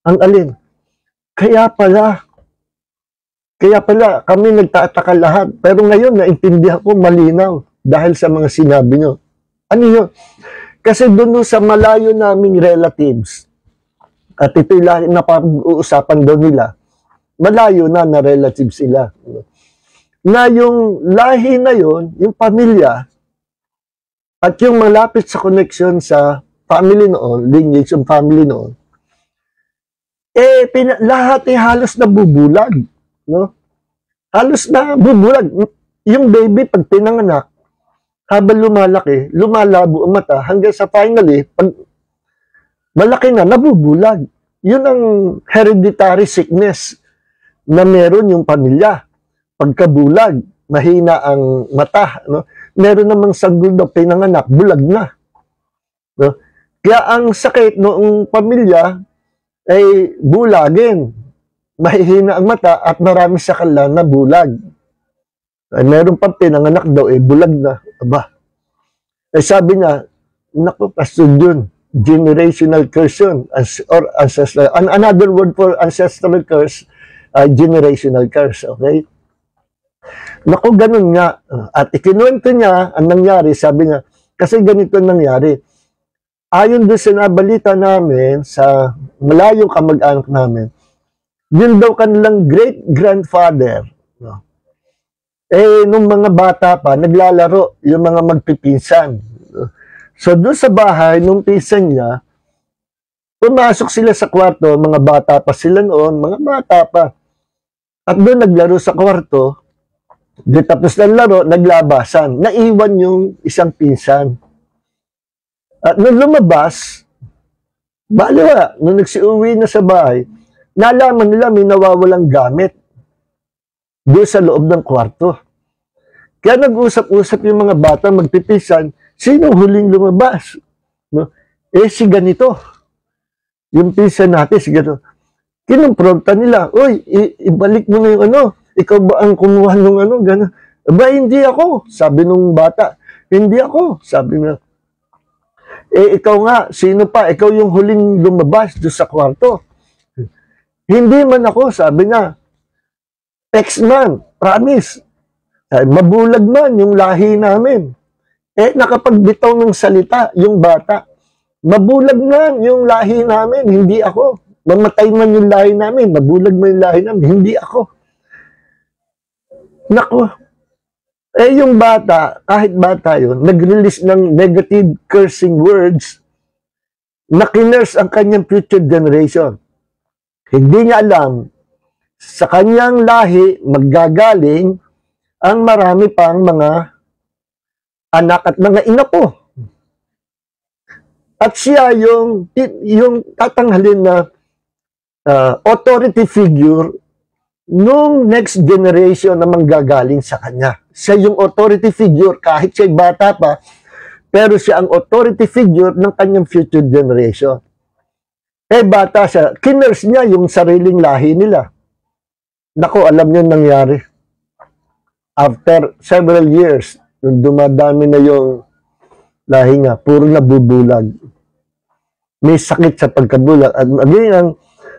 Ang alin? Kaya pala, kami nagtataka lahat. Pero ngayon, naintindihan ko malinaw dahil sa mga sinabi nyo. Ano yun? Kasi doon sa malayo naming relatives, at ito'y na pag-uusapan daw nila, malayo na relative sila. Na yung lahi na yon, yung pamilya, at yung malapit sa connection sa family noon, lineage yung family noon, lahat halos nabubulag. No? Halos na bubulag. Yung baby, pag pinanganak, habang lumalaki, lumalabo ang mata, hanggang sa finally, pag malaki na, nabubulag. Yun ang hereditary sickness na meron yung pamilya. Pagkabulag, mahina ang mata. No? Meron namang sanggol na pinanganak, bulag na. No? Kaya ang sakit noong pamilya ay bulagin. Mahihina ang mata at marami sa kanila na bulag. Ay, meron pang pinanganak daw, bulag na. Aba. Sabi niya, naku, Pastor Jun, generational curse yun, or ancestral. Another word for ancestral curse, generational curse, okay? Naku, ganun nga. At ikinuwento niya, ang nangyari, sabi niya, kasi ganito nangyari. Ayon doon sa nabalita namin, sa malayong kamag-anak namin, yun daw kanilang great-grandfather, no? Nung mga bata pa, naglalaro yung mga magpipinsan. So, doon sa bahay, nung pinsan niya, pumasok sila sa kwarto, mga bata pa sila noon, mga bata pa. At doon naglaro sa kwarto, di tapos ng laro, naglabasan. Naiwan yung isang pinsan. At nung lumabas, baliwa, nung nagsiuwi na sa bahay, nalaman nila may nawawalang gamit doon sa loob ng kwarto. Kaya nag-usap-usap yung mga bata, magpipinsan, sino huling lumabas? No? Si ganito. Yung pinsan natin, si ganito. Kinumpronta nila, uy, ibalik mo na yung ikaw ba ang kumuha nung gano'n? Aba, hindi ako, sabi nung bata. Hindi ako, sabi niya. Ikaw nga, sino pa? Ikaw yung huling lumabas doon sa kwarto. Hindi man ako, sabi niya. Ex-man, promise. Mabulag man yung lahi namin. Nakapagbitaw ng salita yung bata. Mabulag man yung lahi namin, hindi ako. Mamatay man yung lahi namin, mabulag man yung lahi namin, hindi ako. Naku. Yung bata, kahit bata yun, nag-release ng negative cursing words na kinurse ang kanyang future generation. Hindi niya alam, sa kanyang lahi, maggagaling ang marami pang mga anak at mga inapo. At siya yung tatanghalin na authority figure nung next generation na manggagaling sa kanya. Siya yung authority figure kahit siya'y bata pa, pero siya ang authority figure ng kanyang future generation. Bata siya, kinurse niya yung sariling lahi nila. Naku, alam niyo nangyari. After several years, nung dumadami na yung lahi nga, puro nabubulag. May sakit sa pagkabulag. At again, ang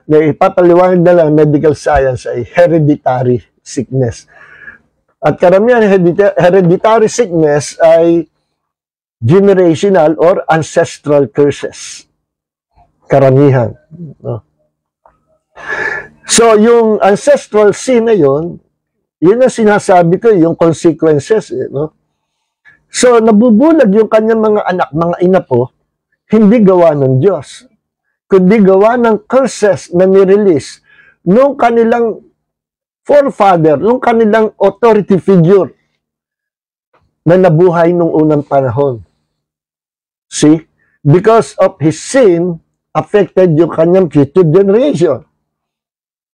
ipapaliwanag na lang medical science ay hereditary sickness. At karamihan hereditary sickness ay generational or ancestral curses. Karamihan. No? So, yung ancestral sin na yun ang sinasabi ko, yung consequences. No? So, nabubulag yung kanyang mga anak, mga inapo, hindi gawa ng Diyos, kundi gawa ng curses na nirelease nung kanilang forefather, nung kanilang authority figure na nabuhay nung unang panahon. See? Because of his sin, affected yung kanyang future generation.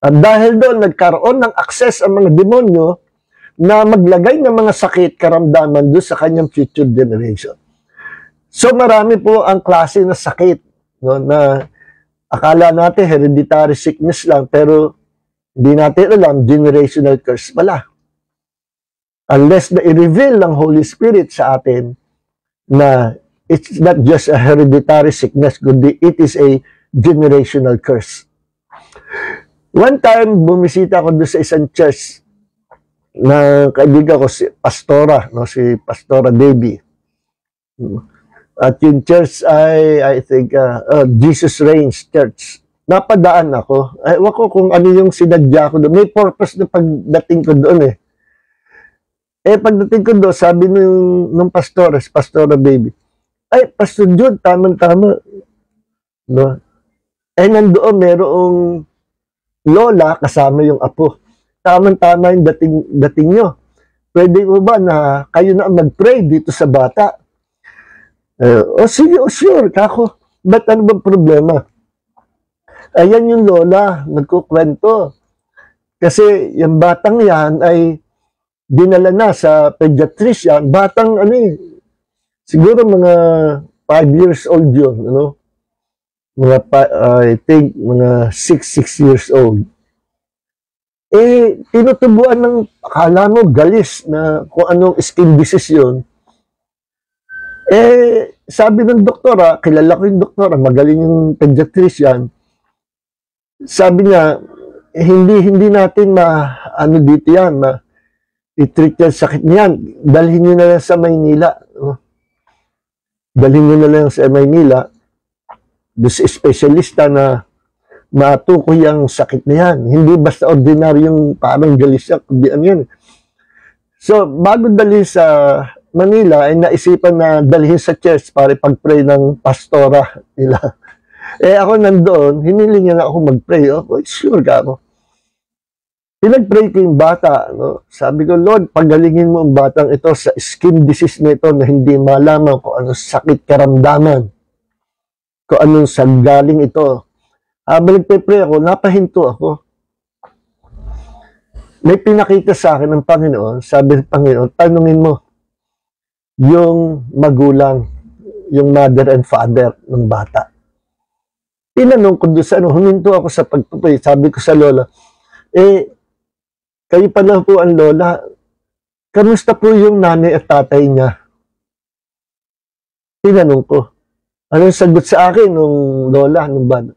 At dahil doon, nagkaroon ng access ang mga demonyo na maglagay ng mga sakit, karamdaman doon sa kanyang future generation. So marami po ang klase na sakit, no, na akala natin hereditary sickness lang, pero hindi natin alam, generational curse pala. Unless na i-reveal ng Holy Spirit sa atin na it's not just a hereditary sickness, kundi it is a generational curse. One time, bumisita ako doon sa isang church na kaibigan ko, si Pastora, no, si Pastora Debbie. At yung church ay, I think, Jesus Reigns Church. Napadaan ako. Ewan ko kung ano yung sinadya ko doon. May purpose na pagdating ko doon eh. Pagdating ko doon, sabi nung pastora, si Pastora Baby, ay, Pastor Jude, tama-tama. No? Nandoon, merong lola kasama yung apo. Tama-tama yung dating nyo. Pwede mo ba na kayo na mag-pray dito sa bata? Sige, sure, kako. Ba't ano bang problema? Ayan yung lola, nagkukwento. Kasi yung batang yan ay dinala na sa pediatrician. Batang siguro mga 5 years old yun, ano? I think mga 6 years old. Tinutubuan ng, akala mo, galis na kung anong skin disease yun. Sabi ng doktora, kilala ko yung doktora, magaling yung pediatrician, sabi niya, hindi natin dito yan, i-treat yan, sakit niyan, dalhin nyo na lang sa Maynila. Dalhin nyo na lang sa Maynila, doon sa espesyalista na matukoy ang sakit na yan. Hindi basta ordinaryong parang galis yan, kundi ano yan. So, bago dalhin sa Manila, ay naisipan na dalhin sa church para pag-pray ng pastora nila. Ako nandoon, hiniling niya na ako mag-pray. Sure ka ako. Pinag-pray ko yung bata. No? Sabi ko, Lord, pagalingin mo ang batang ito sa skin disease nito na hindi malaman kung anong sakit karamdaman. Kung anong sanggaling ito. Habang nagpe-pray ako, napahinto ako. May pinakita sa akin ng Panginoon. Sabi ng Panginoon, tanungin mo yung magulang, yung mother and father ng bata. Tinanong ko doon sa huminto ako sa pagpupay. Sabi ko sa lola, kayo pala po ang lola, kamusta po yung nanay at tatay niya? Tinanong ko. Anong sagot sa akin nung lola, nung bata?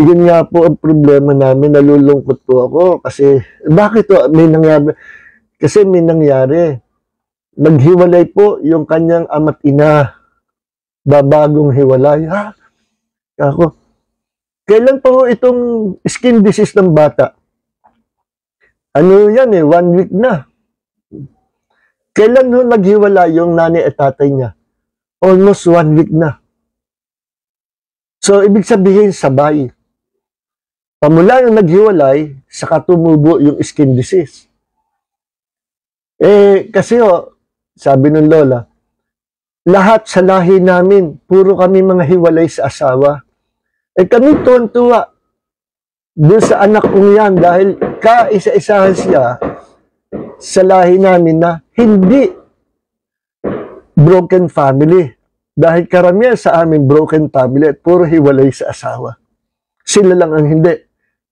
Yun nga po ang problema namin, nalulungkot po ako kasi, bakit to? May nangyari. Kasi may nangyari. Naghiwalay po yung kanyang ama't ina. Babagong hiwalay. Ako, kailan pa ho itong skin disease ng bata? Ano yan 1 week na. Kailan ho naghiwalay yung nanay at tatay niya? Almost 1 week na. So, ibig sabihin, sabay. Pamula yung naghiwalay, saka tumubo yung skin disease. Kasi sabi ng lola, lahat sa lahi namin, puro kami mga hiwalay sa asawa. Kami tuwan-tuwa doon sa anak kong yan dahil kaisa-isahan siya sa lahi namin na hindi broken family. Dahil karamihan sa amin broken family at puro hiwalay sa asawa. Sila lang ang hindi.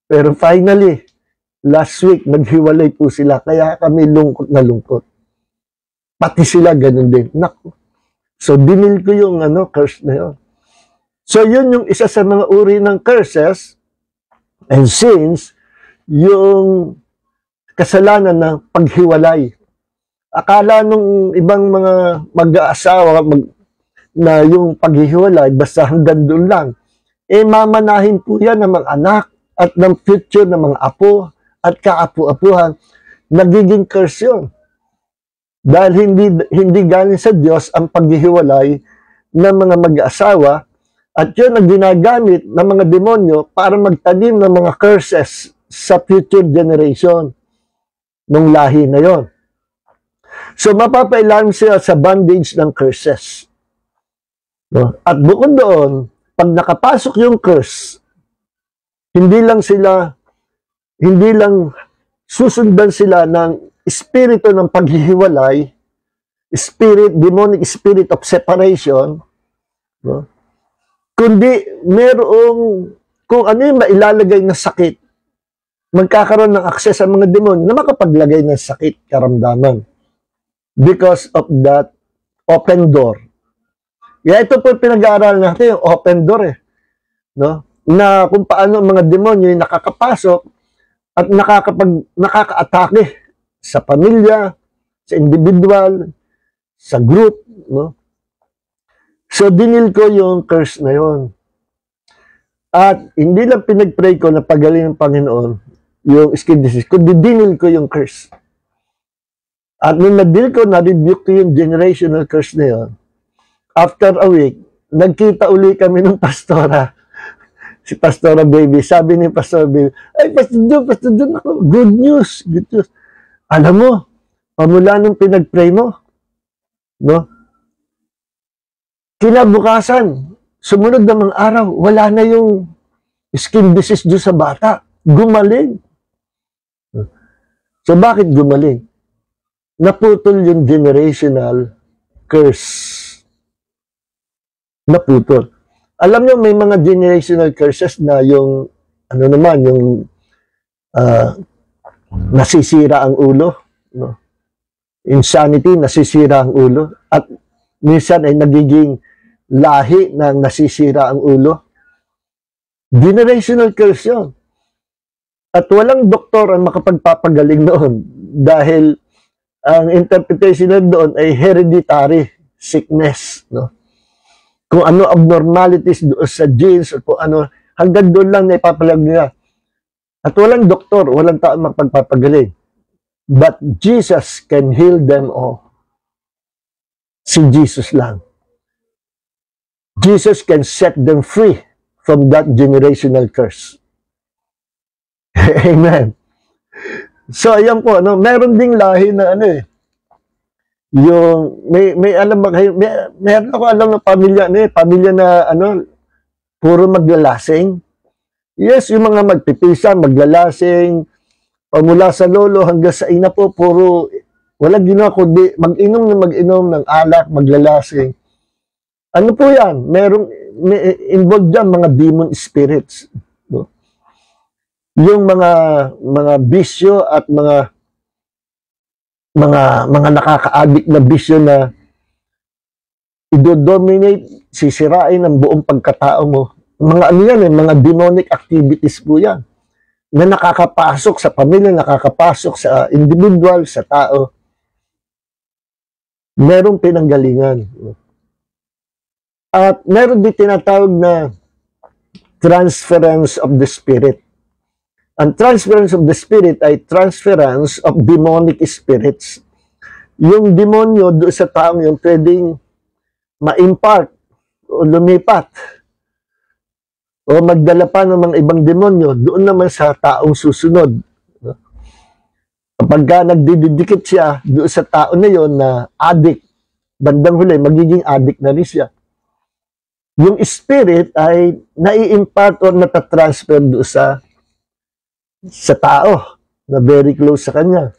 Pero finally, last week, naghiwalay po sila. Kaya kami lungkot na lungkot. Pati sila ganun din. Naku. So, dinil ko yung curse na yun. So, yun yung isa sa mga uri ng curses and sins, yung kasalanan ng paghiwalay. Akala nung ibang mga mag-aasawa, na yung paghihiwalay, basta hanggang doon lang. Mamanahin po yan ng mga anak at ng future ng mga apo at kaapu-apuhan. Nagiging curse yun. Dahil hindi galing sa Diyos ang paghihiwalay ng mga mag-aasawa at yun ang ginagamit ng mga demonyo para magtanim ng mga curses sa future generation ng lahi na yon. So, mapapailan siya sa bondage ng curses. No? At bukod doon, pag nakapasok yung curse, hindi lang susundan sila ng espiritu ng paghihiwalay, demonic spirit of separation, no? Kundi merong, kung ano yung mailalagay na sakit, magkakaroon ng access sa mga demon na makapaglagay ng sakit, karamdaman. Because of that open door. Kaya ito po pinag-aaral natin, yung open door no? Na kung paano mga demonyo yung nakakapasok at nakaka-atake sa pamilya, sa individual, sa group, no? So, dinil ko yung curse na yon. At hindi lang pinag-pray ko na pagaling ng Panginoon yung skin disease, kundi dinil ko yung curse. At nung na-deal ko, na-rebuke ko yung generational curse na yon. After a week, nagkita uli kami ng pastora. Si Pastora Baby. Sabi ni Pastor Baby, ay, Pastor John, ako, good news, good news. Alam mo, pamula nung pinag-pray mo, no? Kinabukasan, sumunod na mga araw, wala na yung skin disease doon sa bata. Gumaling. So, bakit gumaling? Naputol yung generational curse. Naputol. Alam nyo, may mga generational curses na yung, ano naman, yung nasisira ang ulo. No? Insanity, nasisira ang ulo. At minsan ay nagiging lahi na nasisira ang ulo. Generational curse yun. At walang doktor ang makapagpapagaling noon dahil ang interpretation doon ay hereditary sickness. No? Kung ano abnormalities doon sa genes o kung ano, hanggang doon lang na ipapalag nila. At walang doktor, walang tao makapagpapagaling. But Jesus can heal them all. Si Jesus lang. Jesus can set them free from that generational curse. Amen. So, ayan po, no, meron ding lahi na yung, may alam ba kayo, meron ako alam ng pamilya na, puro maglalasing. Yes, yung mga magpipisa, maglalasing, pamula sa lolo hanggang sa ina po, puro, walang ginawa kundi mag-inom ng alak, maglalasing. Ano po yan? May involved dyan mga demon spirits. No? Yung mga bisyo at mga nakaka-addict na bisyo na ido-dominate, sisirain ang buong pagkatao mo. Mga ano yan, mga demonic activities po yan. Na nakakapasok sa pamilya, nakakapasok sa individual, sa tao. Merong pinanggalingan. At meron din tinatawag na transference of the spirit. Ang transference of the spirit ay transference of demonic spirits. Yung demonyo doon sa taong yung pwedeng ma-impart o lumipat o magdala pa ng mga ibang demonyo doon naman sa taong susunod. Kapag nagdidikit siya doon sa tao na yon na addict, bandang huli, magiging addict na rin siya. Yung spirit ay nai-impart or natatransfer doon sa tao na very close sa kanya.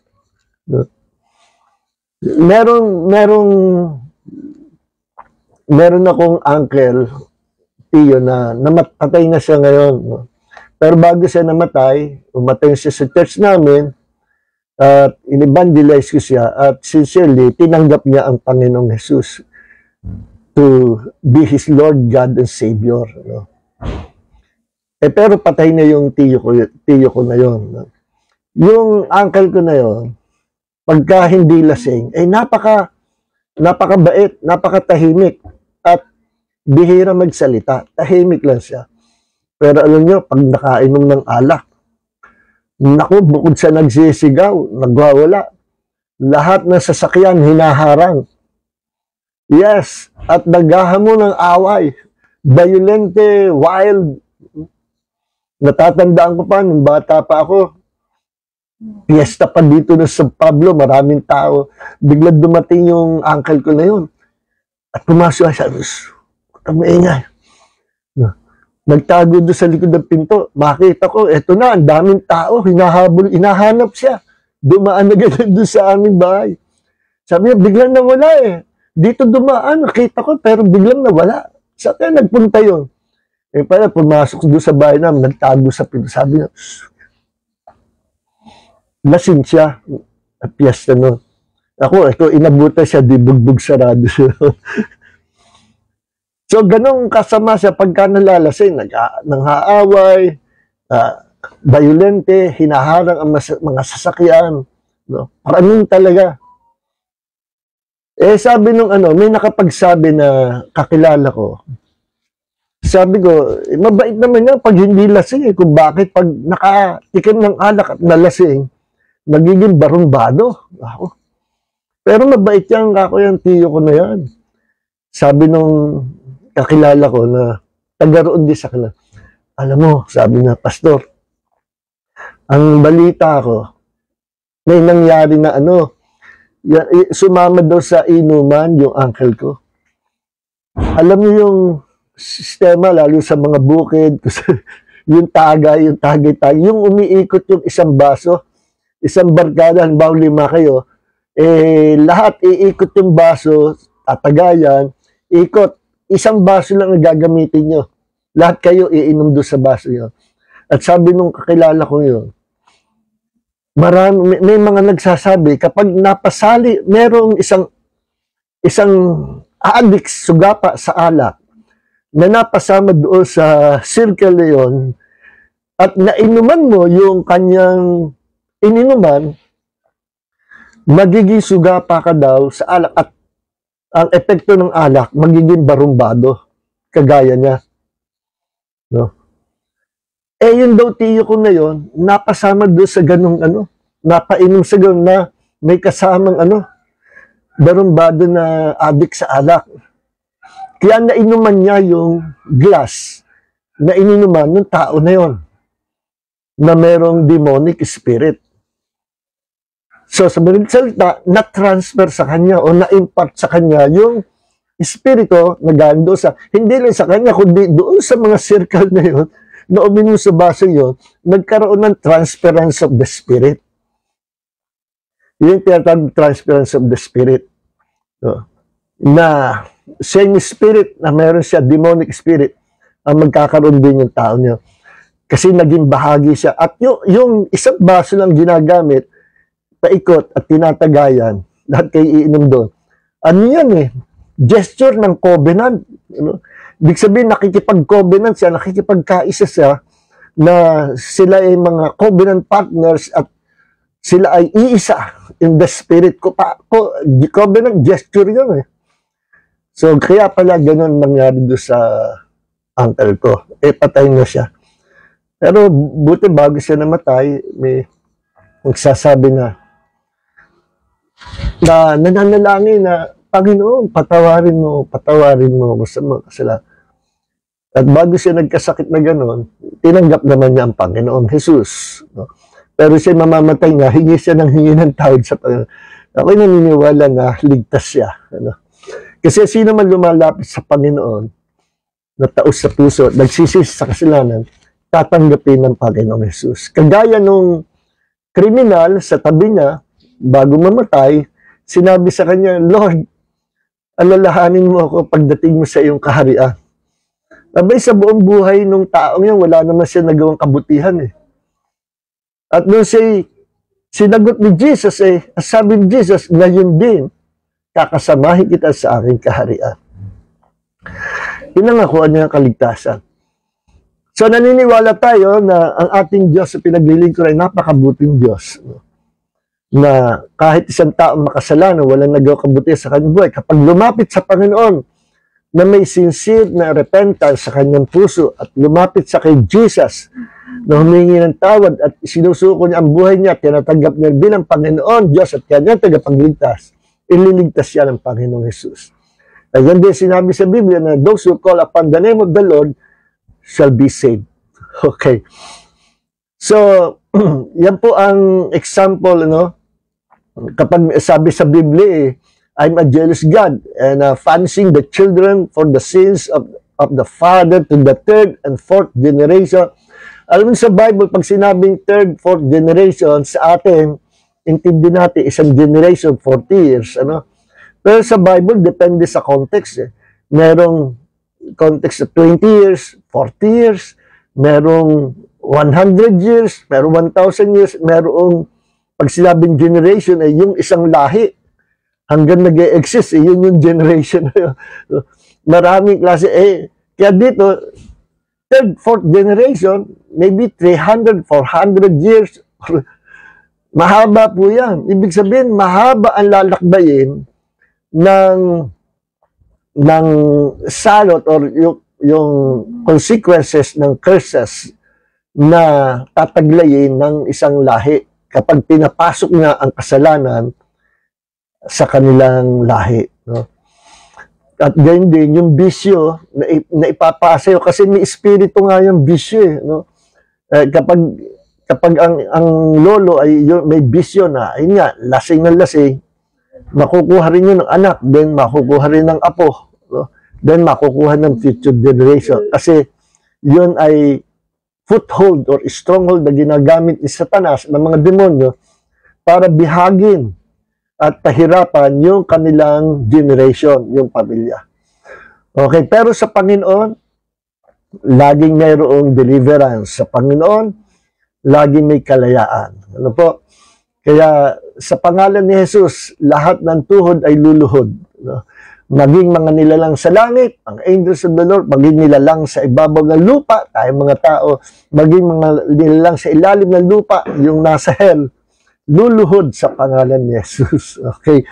Meron akong uncle, tiyo, na namatay na siya ngayon. Pero bago siya namatay, umatay siya sa church namin, at inevangelize ko siya, at sincerely, tinanggap niya ang Panginoong Jesus to be his Lord God and Savior. No? Pero patay na yung tiyo ko na yon. Yung uncle ko na yon, pagka hindi lasing, napakabait, napakatahimik, at bihira magsalita. Tahimik lang siya. Pero alam nyo, pag nakainom ng alak, naku, bukod sa nagsisigaw, nagwawala. Lahat ng sasakyan, hinaharang. Yes, at naghahamo ng away. Violente, wild. Natatandaan ko pa, nung bata pa ako, piyesta pa dito na San Pablo, maraming tao. Biglang dumating yung uncle ko na yun. At pumasok siya, maingay. Nagtago doon sa likod ng pinto. Makita ko, eto na, ang daming tao, hinahanap siya. Dumaan na ganun doon sa aming bahay. Sabi niya, biglang nawala eh. Dito dumaan, nakita ko, pero biglang nawala. Saan kaya nagpunta yun? Eh pala, pumasok doon sa bahay namin, nagtago sa pinto. Sabi niya, lasing siya. At piyesta no. Ako, ito, inabutan siya, di bugbog sarado siya. So, ganong kasama siya pagka nalalasing, nanghaaway, violente, hinaharang ang mga sasakyan. No? Maraming talaga. Eh, sabi nung may nakapagsabi na kakilala ko. Sabi ko, mabait naman yan pag hindi lasing. Kung bakit pag nakatikim ng alak at nalasing, nagiging barumbado. Ako. Pero mabait yan, kako yung tiyo ko na yan. Sabi nung kakilala ko na taga-roon din sa kanila. Alam mo, sabi na, Pastor, ang balita ko, may nangyari na sumama daw sa inuman yung uncle ko. Alam niyo yung sistema, lalo sa mga bukid, yung tagay, yung umiikot yung isang baso, isang barkada, halimbawa 5 kayo, lahat iikot yung baso, tatagayan, ikot, isang baso lang ang gagamitin nyo. Lahat kayo iinom doon sa baso yun. At sabi nung kakilala ko yun, may mga nagsasabi, kapag napasali, merong isang addict, sugapa sa alak, na napasama doon sa circle na yun, at nainuman mo yung kanyang ininuman, magiging sugapa ka daw sa alak at ang epekto ng alak, magiging barumbado. Kagaya niya. No? Yun daw tiyo ko na yun, napasama doon sa ganong napainom sa ganong na may kasamang barumbado na adik sa alak. Kaya nainuman niya yung glass na ininuman ng tao na yon na merong demonic spirit. So, sa mga salita, na-transfer sa kanya o na-impart sa kanya yung espiritu na gando sa, hindi lang sa kanya, kundi doon sa mga circle na yun, na uminom sa baso yun, nagkaroon ng transference of the spirit. Yung tinatawag transference of the spirit. No? Na same spirit, na meron siya, demonic spirit, ang magkakaroon din yung tao niya. Kasi naging bahagi siya. At yung isang baso lang ginagamit, paikot at tinatagayan, lahat kayo iinom doon. Ano yan gesture ng covenant. Ibig sabihin, nakikipag-covenant siya, nakikipagkaisa siya, na sila ay mga covenant partners at sila ay iisa in the spirit. Covenant gesture yun So, kaya pala ganun nangyari doon sa uncle ko. Patay na siya. Pero buti bago siya namatay, may magsasabi na nananalangin na, Panginoon, patawarin mo ako sa mga kasalanan. At bago siya nagkasakit na gano'n, tinanggap naman niya ang Panginoong Jesus. No? Pero siya mamamatay nga, hingi siya ng tawad sa Panginoon. Ako'y naniniwala na ligtas siya. Kasi sino man lumalapit sa Panginoon, na taos sa puso, nagsisis sa kasalanan, tatanggapin ng Panginoong Jesus. Kagaya nung kriminal sa tabi niya, bago mamatay, sinabi sa kanya, Lord, alalahanin mo ako pagdating mo sa iyong kaharian. Abay, sa buong buhay nung taong yan, wala naman siya nagawang kabutihan At nung sinagot ni Jesus sabi ni Jesus, ngayon din, kakasamahin kita sa aking kaharian. Pinangakuan niya ang kaligtasan. So, naniniwala tayo na ang ating Diyos sa pinaglilingkod ay napakabuting Diyos. Na kahit isang taong makasalanan, walang nagawa kabutihan sa kanyang buhay. Kapag lumapit sa Panginoon na may sincere na repentance sa kanyang puso at lumapit sa kay Jesus na humingi ng tawad at sinusuko niya ang buhay niya, tinatanggap niya bilang Panginoon, Diyos at kanyang tagapagligtas, ililigtas siya ng Panginoong Jesus. Ayan din sinabi sa Biblia na those who call upon the name of the Lord shall be saved. Okay. So, yan po ang example, kapag sabi sa Biblia I'm a jealous God, and fancying the children for the sins of the father to the third and fourth generation. Alam mo sa Bible, pag sinabing third, fourth generation, sa atin, intindi natin, isang generation, 40 years, ano? Pero sa Bible, depende sa context. Merong context of 20 years, 40 years, merong 100 years, merong 1,000 years, merong, pag sinabing generation, ay yung isang lahi, hanggang nag-e-exist, yun yung generation. Maraming klase. Kaya dito, third, fourth generation, maybe 300, 400 years, mahaba po yan. Ibig sabihin, mahaba ang lalakbayin ng salot or yung consequences ng curses na tataglayin ng isang lahi kapag pinapasok na ang kasalanan sa kanilang lahi. No? At ganyan din, yung bisyo na ipapasa kasi may espiritu nga yung bisyo. No? Kapag ang lolo ay may bisyo na, ayun nga, lasing ng lasing, makukuha rin yun ng anak, then makukuha rin ng apo, no? Then makukuha ng future generation. Kasi yun ay foothold or stronghold na ginagamit ni Satanas ng mga demonyo para bihagin at pahirapan yung kanilang generation, yung pamilya. Okay, pero sa Panginoon, laging mayroong deliverance. Sa Panginoon, laging may kalayaan. Ano po? Kaya sa pangalan ni Jesus, lahat ng tuhod ay luluhod. No? Maging mga nilalang sa langit, ang angels of the Lord, maging nilalang sa ibabaw ng lupa, tayong mga tao, maging mga nilalang sa ilalim ng lupa, yung nasa hell, luluhod sa pangalan ni Jesus. Okay?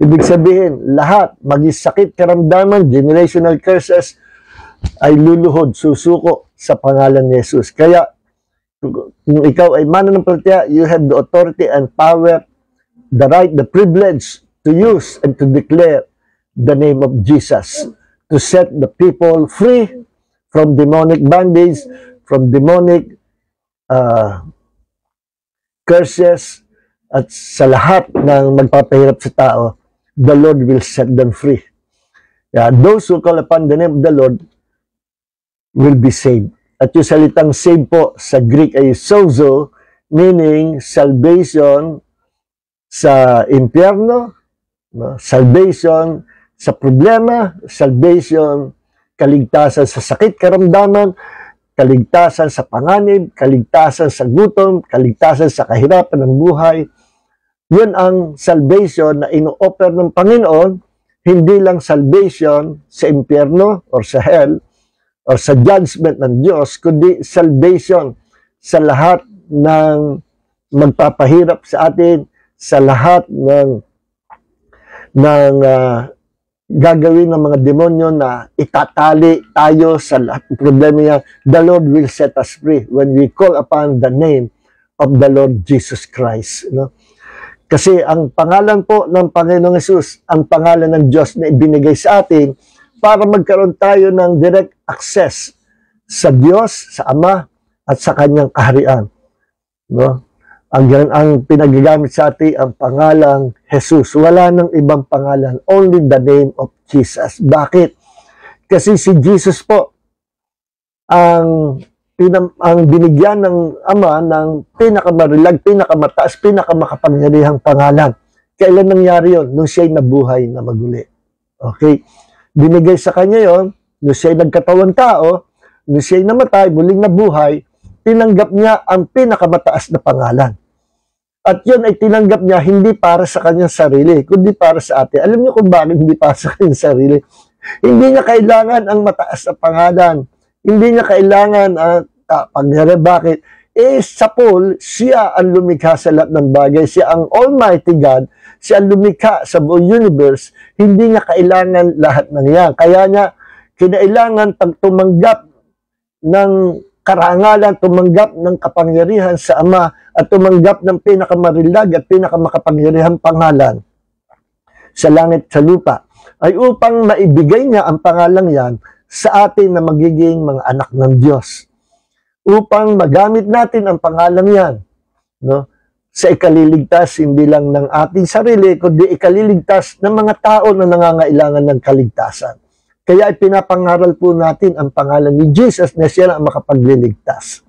Ibig sabihin, lahat, maging sakit, karamdaman, generational curses, ay luluhod, susuko sa pangalan ni Jesus. Kaya, kung ikaw ay mananampalataya, you have the authority and power, the right, the privilege to use and to declare the name of Jesus, to set the people free from demonic bondage, from demonic curses, at sa lahat ng magpapahirap sa tao, the Lord will set them free. Yeah, those who call upon the name of the Lord will be saved. At yung salitang save po sa Greek ay sozo, meaning salvation sa impyerno, no? Salvation sa problema, salvation, kaligtasan sa sakit, karamdaman, kaligtasan sa panganib, kaligtasan sa gutom, kaligtasan sa kahirapan ng buhay. Yun ang salvation na ino-offer ng Panginoon, hindi lang salvation sa impyerno or sa hell or sa judgment ng Diyos, kundi salvation sa lahat ng magpapahirap sa atin, sa lahat ng gagawin ng mga demonyo na itatali tayo sa lahat ng problema niya. The Lord will set us free when we call upon the name of the Lord Jesus Christ. No? Kasi ang pangalan po ng Panginoong Hesus, ang pangalan ng Diyos na ibinigay sa atin para magkaroon tayo ng direct access sa Diyos, sa Ama, at sa Kanyang kaharian. No? Ang pinagagamit sa atin ang pangalang Jesus. Wala nang ibang pangalan. Only the name of Jesus. Bakit? Kasi si Jesus po ang binigyan ng Ama ng pinakamarilag, pinakamataas, pinakamakapangyarihang pangalan. Kailan nangyari yun? Nung siya'y nabuhay na maguli. Okay? Binigay sa Kanya yon, nung siya'y nagkatawang tao, nung siya'y namatay, muling nabuhay, tinanggap niya ang pinakamataas na pangalan. At yun ay tinanggap niya hindi para sa kanyang sarili, kundi para sa atin. Alam niyo kung bakit hindi para sa kanyang sarili? Hindi niya kailangan ang mataas na pangalan. Hindi niya kailangan ang pangyari. Bakit? Sa Paul, siya ang lumikha sa lahat ng bagay. Siya ang Almighty God. Siya ang lumikha sa buong universe. Hindi niya kailangan lahat ng yan. Kaya niya, kinailangan pag tumanggap ng karangalan, tumanggap ng kapangyarihan sa Ama at tumanggap ng pinakamarilag at pinakamakapangyarihang pangalan sa langit sa lupa ay upang maibigay niya ang pangalang yan sa atin na magiging mga anak ng Diyos. Upang magamit natin ang pangalang yan, no? sa ikaliligtas, hindi lang ng ating sarili, kundi ikaliligtas ng mga tao na nangangailangan ng kaligtasan. Kaya ipinapangaral po natin ang pangalan ni Jesus na siya ang makapagliligtas.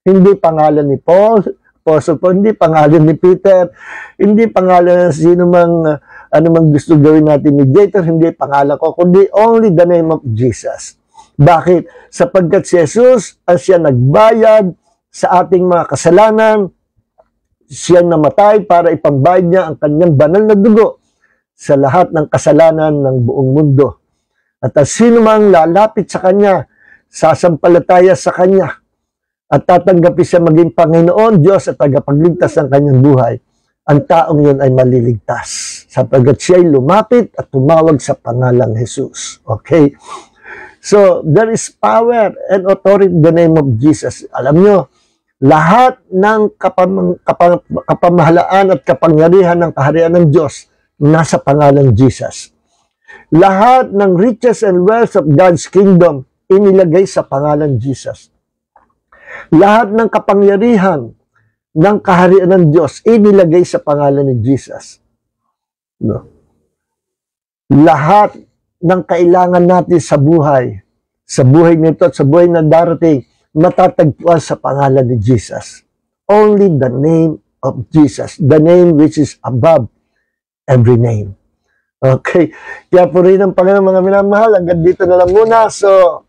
Hindi pangalan ni Paul, Apostle Paul, hindi pangalan ni Peter, hindi pangalan ng sino mang ano mang gusto gawin natin mediator, hindi pangalan ko, kundi only the name of Jesus. Bakit? Sapagkat si Jesus ang siya nagbayad sa ating mga kasalanan, siya namatay para ipambayad niya ang kanyang banal na dugo sa lahat ng kasalanan ng buong mundo. At ang sino mang lalapit sa kanya, sasampalataya sa kanya, at tatanggapin siya maging Panginoon, Diyos at tagapagligtas ng kanyang buhay, ang taong yun ay maliligtas. Sapagkat siya ay lumapit at tumawag sa pangalang Jesus. Okay? So, there is power and authority in the name of Jesus. Alam nyo, lahat ng kapamahalaan at kapangyarihan ng kaharian ng Diyos nasa pangalan Jesus. Lahat ng riches and wealth of God's kingdom inilagay sa pangalan Jesus. Lahat ng kapangyarihan ng kaharian ng Diyos inilagay sa pangalan ni Jesus. No? Lahat ng kailangan natin sa buhay nito at sa buhay na darating, matatagpuan sa pangalan ni Jesus. Only the name of Jesus, the name which is above every name. Okay, kaya po rin ang Panginoon, mga minamahal, hanggang dito na lang muna. So,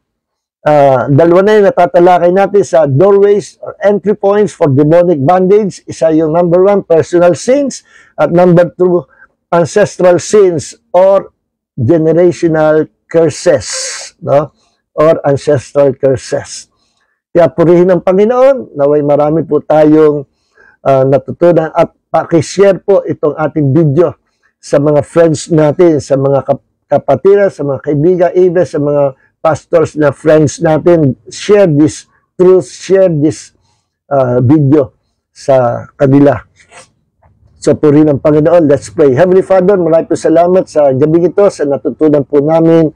dalawa na yung natatalakay natin sa doorways or entry points for demonic bondage. Isa yung number 1, personal sins, at number 2, ancestral sins or generational curses, no? Or ancestral curses. Kaya purihin ng Panginoon, naway marami po tayong natutunan at pakishare po itong ating video sa mga friends natin, sa mga kapatiran, sa mga kaibigan, even sa mga pastors na friends natin. Share this truth, share this video sa kanila. So purihin ng Panginoon, let's pray. Heavenly Father, maraming po salamat sa gabi ito, sa natutunan po namin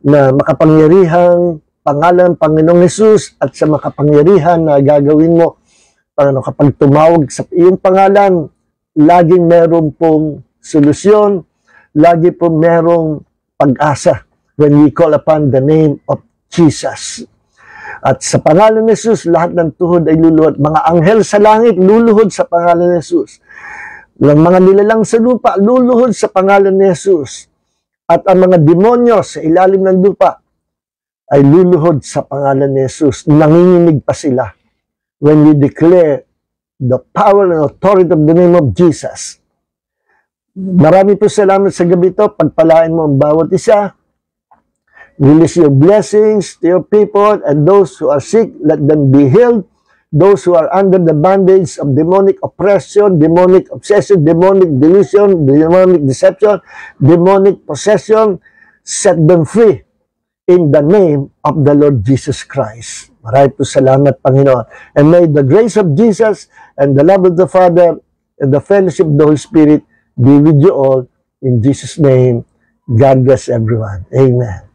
na makapangyarihang pangalan Panginoong Jesus at sa makapangyarihan na gagawin mo, Panginoon, kapag tumawag sa iyong pangalan, laging meron pong solusyon, lagi pong merong pag-asa when we call upon the name of Jesus. At sa pangalan ni Jesus, lahat ng tuhod ay luluhod. Mga anghel sa langit, luluhod sa pangalan ni Jesus. Ang mga nilalang sa lupa, luluhod sa pangalan ni Jesus. At ang mga demonyo sa ilalim ng lupa, ay luluhod sa pangalan ni Jesus. Nanginginig pa sila when we declare the power and authority of the name of Jesus. Marami po salamat sa gabi ito. Pagpalain mo ang bawat isa. Release your blessings to your people, and those who are sick, let them be healed. Those who are under the bondage of demonic oppression, demonic obsession, demonic delusion, demonic deception, demonic possession, set them free in the name of the Lord Jesus Christ. Maraming po salamat, Panginoon. And may the grace of Jesus and the love of the Father and the fellowship of the Holy Spirit be with you all. In Jesus' name, God bless everyone. Amen.